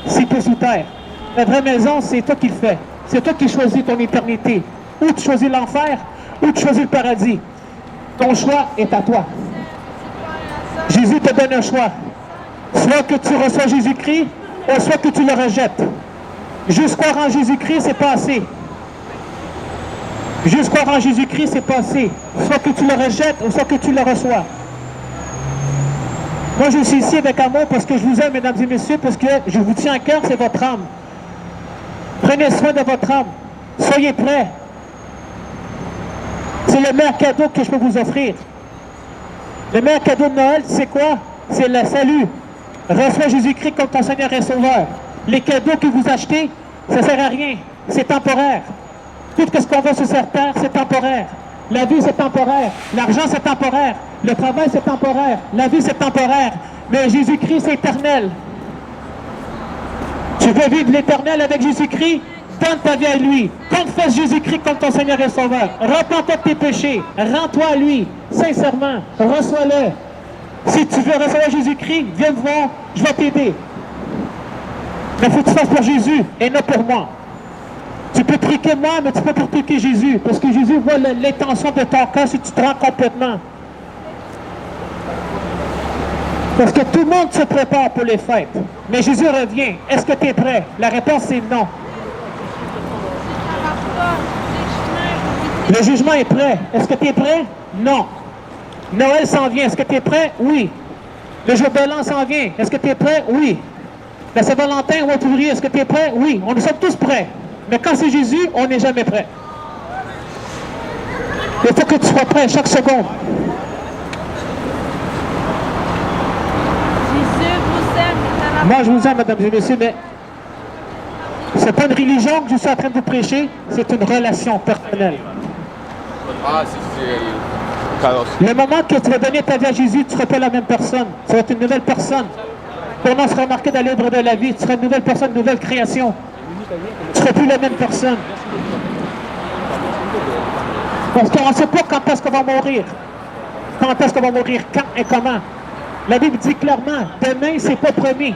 si peu sous terre. Ta vraie maison, c'est toi qui le fais. C'est toi qui choisis ton éternité. Ou tu choisis l'enfer, ou tu choisis le paradis. Ton choix est à toi. Jésus te donne un choix. Soit que tu reçois Jésus-Christ, ou soit que tu le rejettes. Juste croire en Jésus-Christ, c'est pas assez. Juste croire en Jésus-Christ, c'est pas assez. Soit que tu le rejettes, ou soit que tu le reçois. Moi, je suis ici avec amour parce que je vous aime, mesdames et messieurs, parce que je vous tiens à cœur, c'est votre âme. Prenez soin de votre âme. Soyez prêts. C'est le meilleur cadeau que je peux vous offrir. Le meilleur cadeau de Noël, c'est quoi? C'est le salut. Reçois Jésus-Christ comme ton Seigneur et Sauveur. Les cadeaux que vous achetez, ça ne sert à rien. C'est temporaire. Tout ce qu'on voit sur cette terre, c'est temporaire. La vie, c'est temporaire. L'argent, c'est temporaire. Le travail, c'est temporaire. La vie, c'est temporaire. Mais Jésus-Christ, c'est éternel. Tu veux vivre l'éternel avec Jésus-Christ? Donne ta vie à lui. Confesse Jésus-Christ comme ton Seigneur et Sauveur. Repens-toi de tes péchés. Rends-toi à lui. Sincèrement. Reçois-le. Si tu veux recevoir Jésus-Christ, viens me voir. Je vais t'aider. Mais il faut que tu fasses pour Jésus et non pour moi. Tu peux triquer moi, mais tu peux pas triquer Jésus. Parce que Jésus voit l'intention de ton cœur si tu te rends complètement. Parce que tout le monde se prépare pour les fêtes. Mais Jésus revient. Est-ce que tu es prêt? La réponse est non. Le jugement est prêt. Est-ce que tu es prêt? Non. Noël s'en vient. Est-ce que tu es prêt? Oui. Le jour de l'an s'en vient. Est-ce que tu es prêt? Oui. La Saint-Valentin ou en février, est-ce que tu es prêt? Oui. On nous sommes tous prêts. Mais quand c'est Jésus, on n'est jamais prêt. Il faut que tu sois prêt chaque seconde. Jésus vous aime. Moi, je vous aime, mesdames et messieurs, mais c'est pas une religion que je suis en train de vous prêcher, c'est une relation personnelle. Ah, si, Carlos. Le moment que tu vas donner ta vie à Jésus, tu ne seras pas la même personne. Tu vas être une nouvelle personne. Comment sera marqué dans le livre de la vie? Tu seras une nouvelle personne, une nouvelle création. Tu ne seras plus la même personne. Parce qu'on ne sait pas quand est-ce qu'on va mourir. Quand est-ce qu'on va mourir, quand et comment. La Bible dit clairement, demain, c'est pas promis.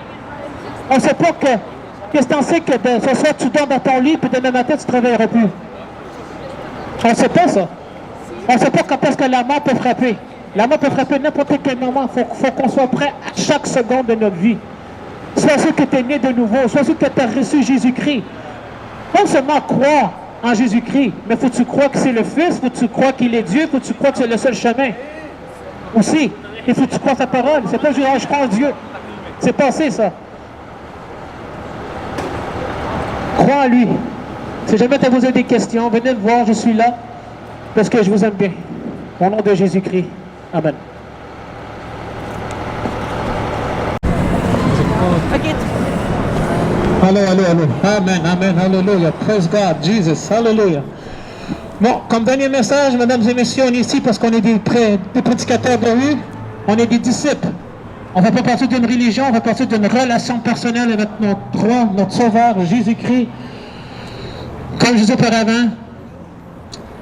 On ne sait pas que, qu'est-ce que t'en sais que ce soir, tu dors dans ton lit, puis demain matin, tu ne te réveilleras plus. On ne sait pas ça. On ne sait pas quand est-ce que la mort peut frapper. La mort peut frapper n'importe quel moment. Il faut qu'on soit prêt à chaque seconde de notre vie. Sois sûr que tu es né de nouveau. Sois sûr que tu as reçu Jésus-Christ. Non seulement croire en Jésus-Christ, mais faut que tu crois que c'est le Fils, faut que tu crois qu'il est Dieu, faut que tu crois que c'est le seul chemin. Aussi, il faut que tu crois sa parole. C'est pas juste, je crois en Dieu. C'est passé, ça. Crois en lui. Si jamais tu as posé des questions, venez me voir, je suis là, parce que je vous aime bien. Au nom de Jésus-Christ. Amen. Allô, allô, allô. Amen, amen, hallelujah. Praise God, Jesus, hallelujah. Bon, comme dernier message, mesdames et messieurs, on est ici parce qu'on est des prédicateurs de rue, on est des disciples. On ne fait pas partie d'une religion, on fait partie d'une relation personnelle avec notre roi, notre sauveur, Jésus-Christ. Comme je disais auparavant,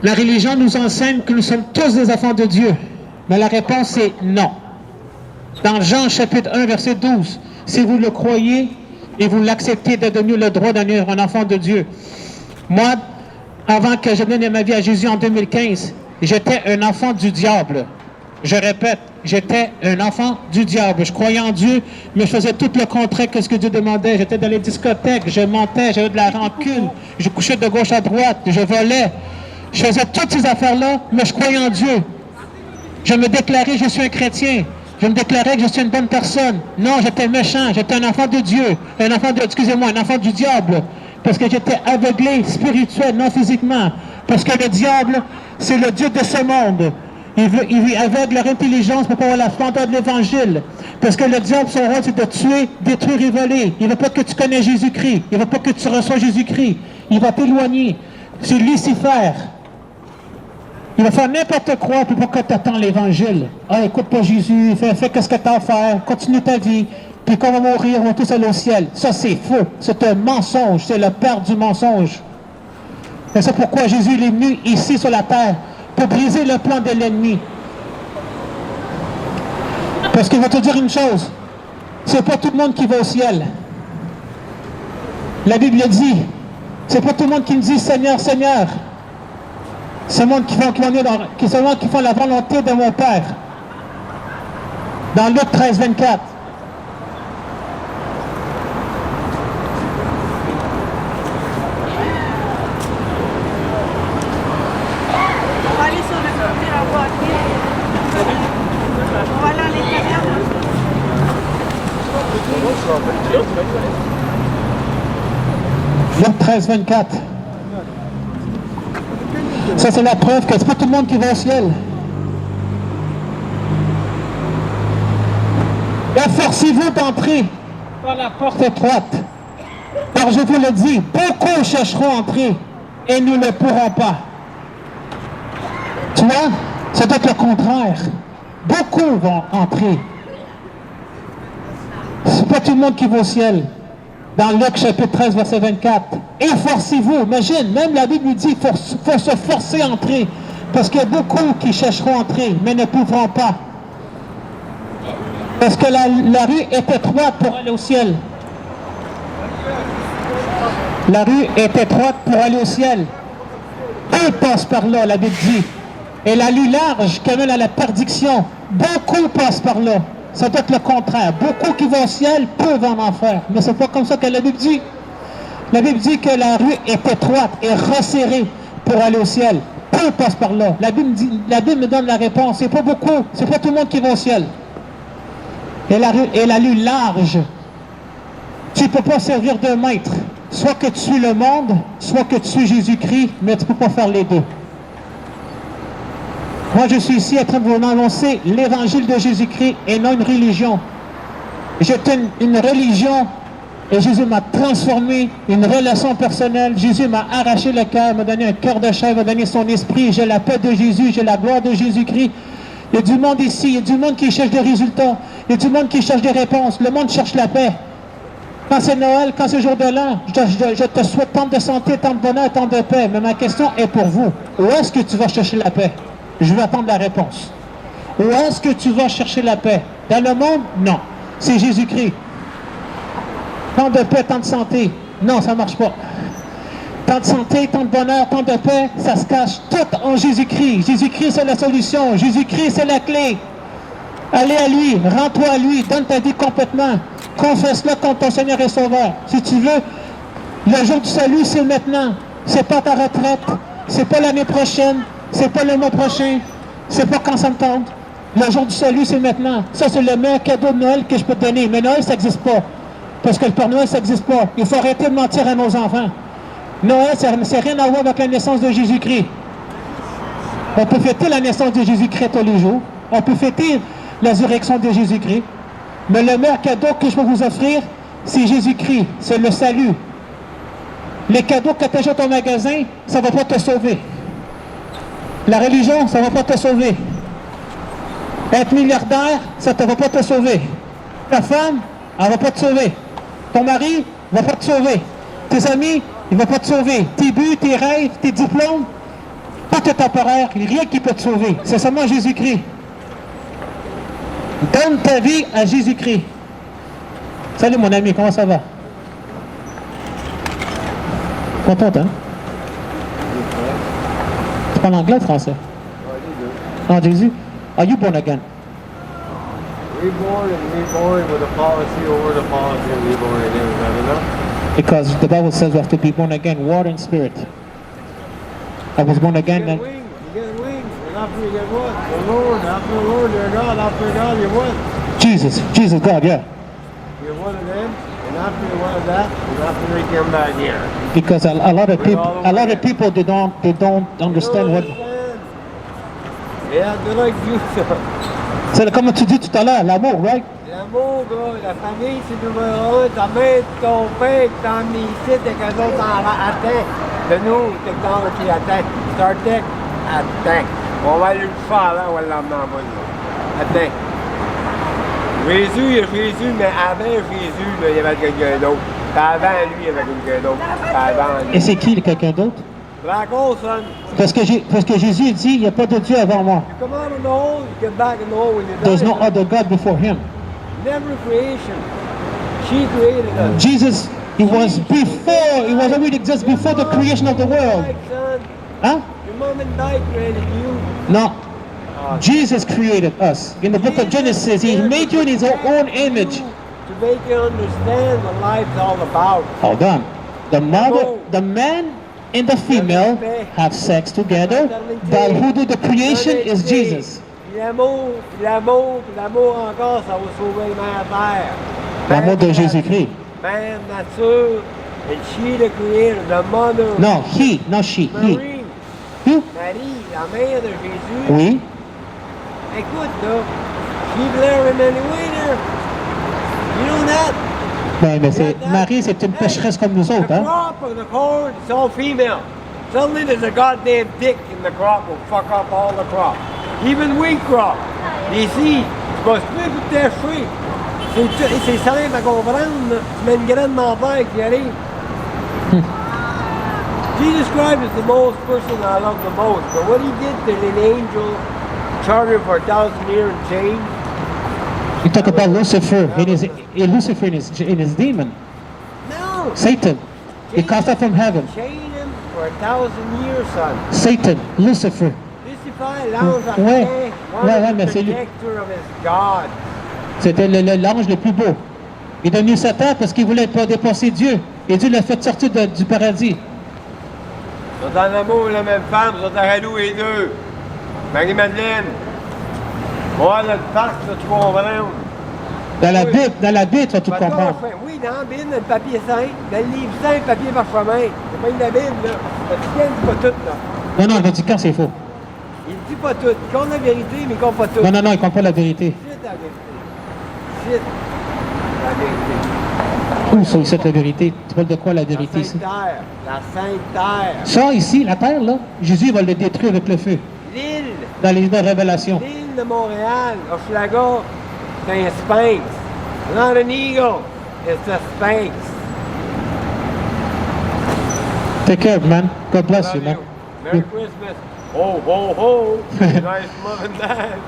la religion nous enseigne que nous sommes tous des enfants de Dieu. Mais la réponse est non. Dans Jean chapitre 1, verset 12, si vous le croyez et vous l'acceptez de donner le droit d'être un enfant de Dieu. Moi, avant que je donne ma vie à Jésus en 2015, j'étais un enfant du diable. Je répète, j'étais un enfant du diable. Je croyais en Dieu, mais je faisais tout le contraire que ce que Dieu demandait. J'étais dans les discothèques, je mentais, j'avais de la rancune, je couchais de gauche à droite, je volais. Je faisais toutes ces affaires-là, mais je croyais en Dieu. Je me déclarais, je suis un chrétien. Je me déclarais que je suis une bonne personne. Non, j'étais méchant, j'étais un enfant de Dieu. Un enfant du diable. Parce que j'étais aveuglé, spirituel, non physiquement. Parce que le diable, c'est le Dieu de ce monde. Il aveugle leur intelligence pour avoir la splendeur de l'Évangile. Parce que le diable, son rôle, c'est de tuer, détruire et voler. Il ne veut pas que tu connais Jésus-Christ. Il ne veut pas que tu reçois Jésus-Christ. Il va t'éloigner. C'est Lucifer. Il va faire n'importe quoi pour pas que tu attends l'Évangile. Ah, écoute pas Jésus, fais ce que tu as à faire, continue ta vie, puis quand on va mourir, on va tous aller au ciel. Ça, c'est faux. C'est un mensonge. C'est le père du mensonge. Et c'est pourquoi Jésus est venu ici sur la terre, pour briser le plan de l'ennemi. Parce qu'il va te dire une chose, c'est pas tout le monde qui va au ciel. La Bible dit, c'est pas tout le monde qui me dit Seigneur, Seigneur. C'est le monde qui font la volonté de mon Père. Dans Luc 13, 24. On va aller sur le côté là-bas. On va aller à l'intérieur. Luc 13, 24. Ça, c'est la preuve que c'est pas tout le monde qui va au ciel. Efforcez-vous d'entrer par la porte étroite. Car je vous le dis, beaucoup chercheront à entrer et nous ne pourrons pas. Tu vois, c'est peut-être le contraire. Beaucoup vont entrer. C'est pas tout le monde qui va au ciel. Dans Luc chapitre 13, verset 24. Efforcez-vous. Imagine, même la Bible nous dit qu'il faut se forcer à entrer. Parce qu'il y a beaucoup qui chercheront à entrer, mais ne pourront pas. Parce que la rue est étroite pour aller au ciel. La rue est étroite pour aller au ciel. Peu passent par là, la Bible dit. Et la rue large qui amène à la perdition. Beaucoup passent par là. Ça doit être le contraire. Beaucoup qui vont au ciel peuvent en enfer. Mais c'est pas comme ça que la Bible dit. La Bible dit que la rue est étroite et resserrée pour aller au ciel. Peu passent par là. La Bible me donne la réponse. C'est pas beaucoup. C'est pas tout le monde qui va au ciel. Et la rue est la rue large. Tu ne peux pas servir de maître. Soit que tu suis le monde, soit que tu suis Jésus-Christ, mais tu ne peux pas faire les deux. Moi, je suis ici en train de vous annoncer l'évangile de Jésus-Christ et non une religion. J'étais une religion et Jésus m'a transformé, une relation personnelle. Jésus m'a arraché le cœur, m'a donné un cœur de chair, m'a donné son esprit. J'ai la paix de Jésus, j'ai la gloire de Jésus-Christ. Il y a du monde ici, il y a du monde qui cherche des résultats, il y a du monde qui cherche des réponses. Le monde cherche la paix. Quand c'est Noël, quand c'est jour de l'an, je te souhaite tant de santé, tant de bonheur, tant de paix. Mais ma question est pour vous. Où est-ce que tu vas chercher la paix? Je vais attendre la réponse. Où est-ce que tu vas chercher la paix? Dans le monde? Non. C'est Jésus-Christ. Tant de paix, tant de santé. Non, ça ne marche pas. Tant de santé, tant de bonheur, tant de paix, ça se cache tout en Jésus-Christ. Jésus-Christ, c'est la solution. Jésus-Christ, c'est la clé. Allez à lui, rends-toi à lui, donne ta vie complètement. Confesse-le comme ton Seigneur et Sauveur. Si tu veux, le jour du salut, c'est maintenant. C'est pas ta retraite, c'est pas l'année prochaine, c'est pas le mois prochain, c'est pas quand ça me tente. Le jour du salut, c'est maintenant. Ça, c'est le meilleur cadeau de Noël que je peux te donner. Mais Noël, ça n'existe pas. Parce que le Père Noël, ça n'existe pas. Il faut arrêter de mentir à nos enfants. Noël, ça n'a rien à voir avec la naissance de Jésus-Christ. On peut fêter la naissance de Jésus-Christ tous les jours. On peut fêter la résurrection de Jésus-Christ. Mais le meilleur cadeau que je peux vous offrir, c'est Jésus-Christ. C'est le salut. Les cadeaux que tu achètes au magasin, ça ne va pas te sauver. La religion, ça ne va pas te sauver. Être milliardaire, ça ne va pas te sauver. Ta femme, elle ne va pas te sauver. Ton mari ne va pas te sauver. Tes amis, il ne va pas te sauver. Tes buts, tes rêves, tes diplômes, tout est temporaire. Il n'y a rien qui peut te sauver. C'est seulement Jésus-Christ. Donne ta vie à Jésus-Christ. Salut mon ami, comment ça va? Contente, hein? Tu parles anglais ou français? Oh, Jésus. Are you born again? Reborn and reborn with a policy over the policy and reborn again. Is that enough? Because the Bible says we have to be born again, water and spirit. I was born again You get and wings. You get wings. And after you get what? The Lord. After the Lord, you're God. After God, you're what? Jesus, God, yeah. You're one of them. And after you're one of that, and after they come back here. Because a lot of people, they don't understand what. Yeah, they're like you, sir. C'est comme tu dis tout à l'heure, l'amour, right? L'amour, gars, la famille, c'est numéro un. Ta mère, ton père, qui t'a mis ici, t'es qu'un autre atteint. De nous, technology atteint. Star Trek, atteint. On va lui le faire, là, on va l'emmener en bas, là. Atteint. Jésus, il y a Jésus, mais avant Jésus, là, il y avait quelqu'un d'autre. Puis avant lui, il y avait quelqu'un d'autre. Puis avant lui. Et c'est qui quelqu'un d'autre? Black-hole, son. Parce que Jésus dit, il n'y a pas de Dieu avant moi. You come out of the hole, you get back in the hole when you're There's no done. other God before him. Never creation. She created us. Jesus, he was already exist before the creation of the world. Son. Huh? Your mom and dad created you. No. Jesus created us. In the book of Genesis, he made you in his own image. To make you understand what life's all about. Hold on. The man and the female have sex together, but who did the creation is Jesus. L'amour encore, ça va sauver la terre. L'amour de Jésus-Christ. Man, nature, and she the creator, the mother. No, he, not she, he. Marie. Who? Marie, la mère de Jésus. Oui. Écoute, là, she's there in any way there. You know that? Mais Marie, c'est une pécheresse comme nous autres, The hein? crop of the corn, it's all female. Suddenly there's a goddamn dick in the crop will fuck up all the crop. Even wheat crop. Les seeds, tu vas split pour tes fruits. C'est simple à comprendre, là. Tu mets une graine dans la terre qui arrive. Jesus Christ is the most person I love the most. But what he did to an angel, chartered for 1,000 years and changed. You talk about Lucifer and his demon, No. Satan. He cast out from heaven. Chain him for 1,000 years, son. Satan, Lucifer. Lucifer, l'ange Ouais, archange, one ouais, of mais the c'est lui. protector of his God. C'était l'ange le plus beau. Il est devenu Satan parce qu'il voulait pas dépasser Dieu. Et Dieu l'a fait sortir du paradis. Ils sont en amour, la même femme, ils sont à Ralou et deux. Marie-Madeleine. Ouais, le parc, là, tu comprends. Dans la Bible, tu vas tout Maintenant, comprendre. oui, dans la Bible, le papier saint. Dans le livre saint, le papier parchemin. C'est pas une la Bible, là. Le Vatican ne dit pas tout, là. Non, non, le Vatican, c'est faux. Il ne dit pas tout. Il compte la vérité, mais il compte pas tout. Non, non, non, il ne compte pas la vérité. C'est la vérité. C'est la vérité. Où ça, ici, la vérité? Tu parles de quoi, la vérité, La ici? Sainte Terre. La Sainte Terre. Ça, ici, la terre, là, Jésus va le détruire avec le feu. L'île. Dans les livres de Révélation. L'île de Montréal, Hochelaga, c'est un sphinx. Not an eagle, it's a sphinx. Take care, man. God bless you, Love man. you. Merry Christmas. Ho, ho, ho. Nice mom and dad.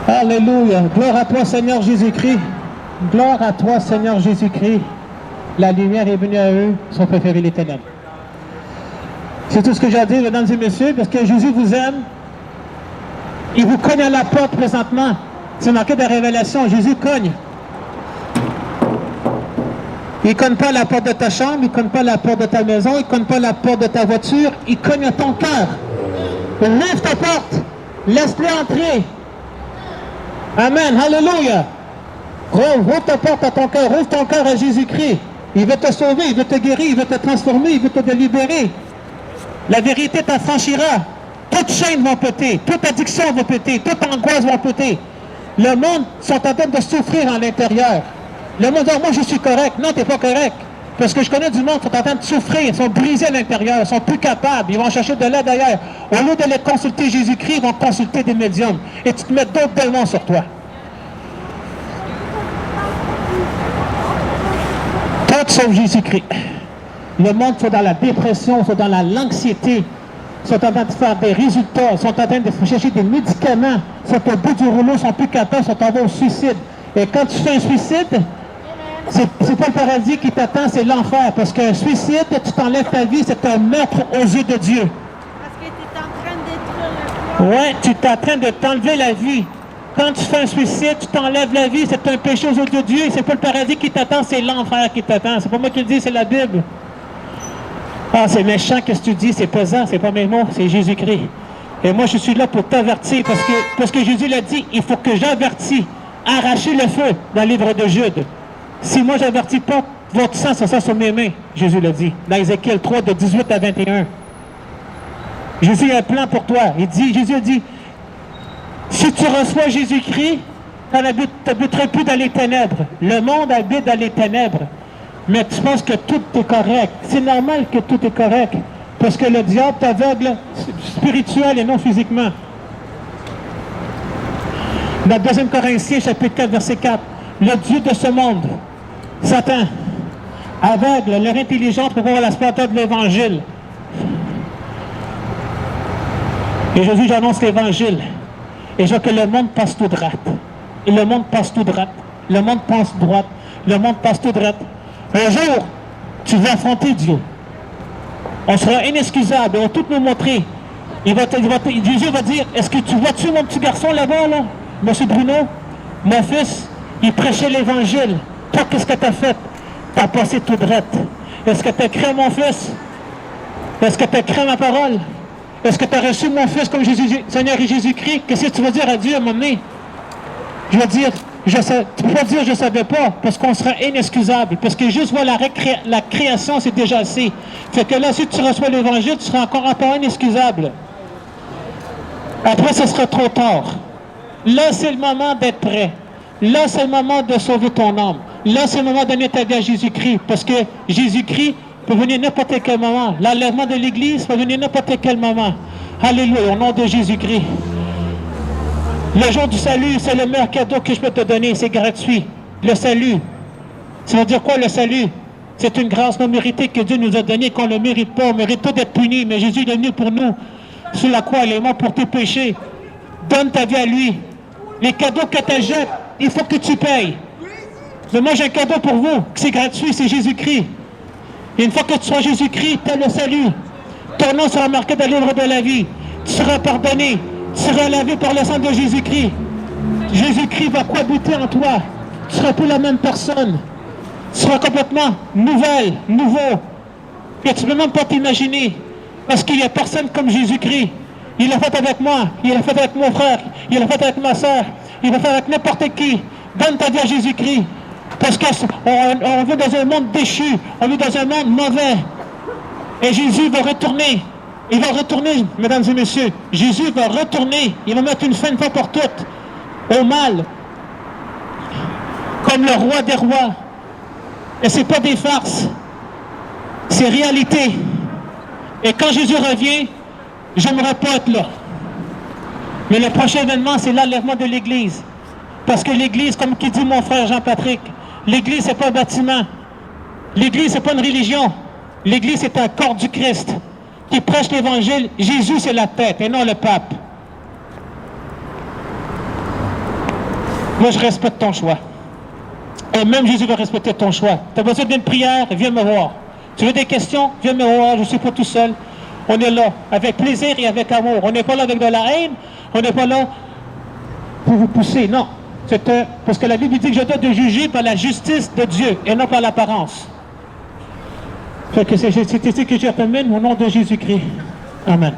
Alléluia. Gloire à toi, Seigneur Jésus-Christ. Gloire à toi, Seigneur Jésus-Christ. La lumière est venue à eux, ils ont préféré les ténèbres. C'est tout ce que j'ai à dire, mesdames et messieurs, parce que Jésus vous aime. Il vous cogne à la porte présentement. C'est marqué dans la Révélation, Jésus cogne. Il ne cogne pas à la porte de ta chambre, il ne cogne pas à la porte de ta maison, il ne cogne pas à la porte de ta voiture, il cogne à ton cœur. Lève ta porte, laisse-le entrer. Amen, alléluia. Ouvre ta porte à ton cœur, ouvre ton cœur à Jésus-Christ. Il veut te sauver, il veut te guérir, il veut te transformer, il veut te délibérer. La vérité t'affranchira. Toute chaîne va péter, toute addiction va péter, toute angoisse va péter. Le monde sont en train de souffrir à l'intérieur. Le monde dit, moi je suis correct. Non, tu n'es pas correct. Parce que je connais du monde qui sont en train de souffrir, ils sont brisés à l'intérieur, ils sont plus capables, ils vont chercher de l'aide ailleurs. Au lieu de les consulter Jésus-Christ, ils vont consulter des médiums. Et tu te mets d'autres démons sur toi. Tout sauf Jésus-Christ. Le monde sont dans la dépression, sont dans l'anxiété, sont en train de faire des résultats, sont en train de chercher des médicaments, sont au bout du rouleau, sont plus capables, sont en voie au suicide. Et quand tu fais un suicide, c'est pas le paradis qui t'attend, c'est l'enfer. Parce qu'un suicide, tu t'enlèves ta vie, c'est un meurtre aux yeux de Dieu. Parce que tu es en train de détruire le Ouais, tu es en train de t'enlever la vie. Quand tu fais un suicide, tu t'enlèves la vie, c'est un péché aux yeux de Dieu. C'est pas le paradis qui t'attend, c'est l'enfer qui t'attend. C'est pas moi qui le dis, c'est la Bible. Ah, c'est méchant, qu'est-ce que tu dis, c'est pesant, c'est pas mes mots, c'est Jésus-Christ. Et moi, je suis là pour t'avertir, parce que Jésus l'a dit, il faut que j'avertis. Arrachez le feu dans le livre de Jude. Si moi, j'avertis pas, votre sang, ça sur mes mains, Jésus l'a dit. Dans Ézéchiel 3, de 18 à 21. Jésus a un plan pour toi. Jésus a dit, si tu reçois Jésus-Christ, tu n'habiteras plus dans les ténèbres. Le monde habite dans les ténèbres. Mais tu penses que tout est correct. C'est normal que tout est correct. Parce que le diable t'aveugle spirituel et non physiquement. Dans 2 Corinthiens, chapitre 4, verset 4. Le Dieu de ce monde, Satan, aveugle leur intelligence pour voir la splendeur de l'Évangile. Et Jésus, j'annonce l'Évangile. Et je vois que le monde passe tout droit. Et le monde passe tout droit. Le monde passe droite. Le monde passe tout droit. Un jour, tu vas affronter Dieu. On sera inexcusable. On va tout nous montrer. Jésus va dire, est-ce que tu vois-tu mon petit garçon là-bas, là? Monsieur Bruno, mon fils, il prêchait l'Évangile. Toi, qu'est-ce que tu as fait? Tu as passé tout droit. Est-ce que tu as cru à mon fils? Est-ce que tu as cru à ma parole? Est-ce que tu as reçu mon fils comme Seigneur et Jésus-Christ? Qu'est-ce que tu vas dire à Dieu à un moment donné? Je vais dire, tu ne peux pas dire je ne savais pas, parce qu'on sera inexcusable. Parce que juste voir la création, c'est déjà assez. Fait que là, si tu reçois l'Évangile, tu seras encore un peu inexcusable. Après, ce sera trop tard. Là, c'est le moment d'être prêt. Là, c'est le moment de sauver ton âme. Là, c'est le moment de donner ta vie à Jésus-Christ. Parce que Jésus-Christ peut venir n'importe quel moment. L'enlèvement de l'Église peut venir n'importe quel moment. Alléluia, au nom de Jésus-Christ. Le jour du salut, c'est le meilleur cadeau que je peux te donner. C'est gratuit. Le salut. Ça veut dire quoi, le salut? C'est une grâce non méritée que Dieu nous a donnée, qu'on ne le mérite pas. On mérite pas d'être puni, mais Jésus est venu pour nous. Sur la croix, il est mort pour tes péchés. Donne ta vie à lui. Les cadeaux que tu jettes, il faut que tu payes. Mais moi, j'ai un cadeau pour vous, c'est gratuit, c'est Jésus-Christ. Et une fois que tu sois Jésus-Christ, tu as le salut. Ton nom sera marqué dans le livre de la vie. Tu seras pardonné. Tu seras lavé par le sang de Jésus-Christ. Jésus-Christ va cohabiter en toi. Tu ne seras plus la même personne. Tu seras complètement nouvelle, nouveau. Et tu ne peux même pas t'imaginer. Parce qu'il n'y a personne comme Jésus-Christ. Il l'a fait avec moi, il l'a fait avec mon frère, il l'a fait avec ma soeur, il l'a fait avec n'importe qui. Donne ta vie à Jésus-Christ. Parce qu'on vit dans un monde déchu, on vit dans un monde mauvais. Et Jésus va retourner. Il va retourner, mesdames et messieurs. Jésus va retourner. Il va mettre une fin une fois pour toutes au mal. Comme le roi des rois. Et ce n'est pas des farces. C'est réalité. Et quand Jésus revient, j'aimerais pas être là. Mais le prochain événement, c'est l'enlèvement de l'Église. Parce que l'Église, comme qui dit mon frère Jean-Patrick, l'Église, c'est pas un bâtiment. L'Église, c'est pas une religion. L'Église, c'est un corps du Christ qui prêche l'Évangile. Jésus, c'est la tête et non le pape. Moi, je respecte ton choix. Et même Jésus va respecter ton choix. Tu as besoin d'une prière, viens me voir. Tu veux des questions, viens me voir. Je ne suis pas tout seul. On est là avec plaisir et avec amour. On n'est pas là avec de la haine. On n'est pas là pour vous pousser. Non. Parce que la Bible dit que je dois te juger par la justice de Dieu et non par l'apparence. Fait que c'est ici que je termine au nom de Jésus-Christ. Amen.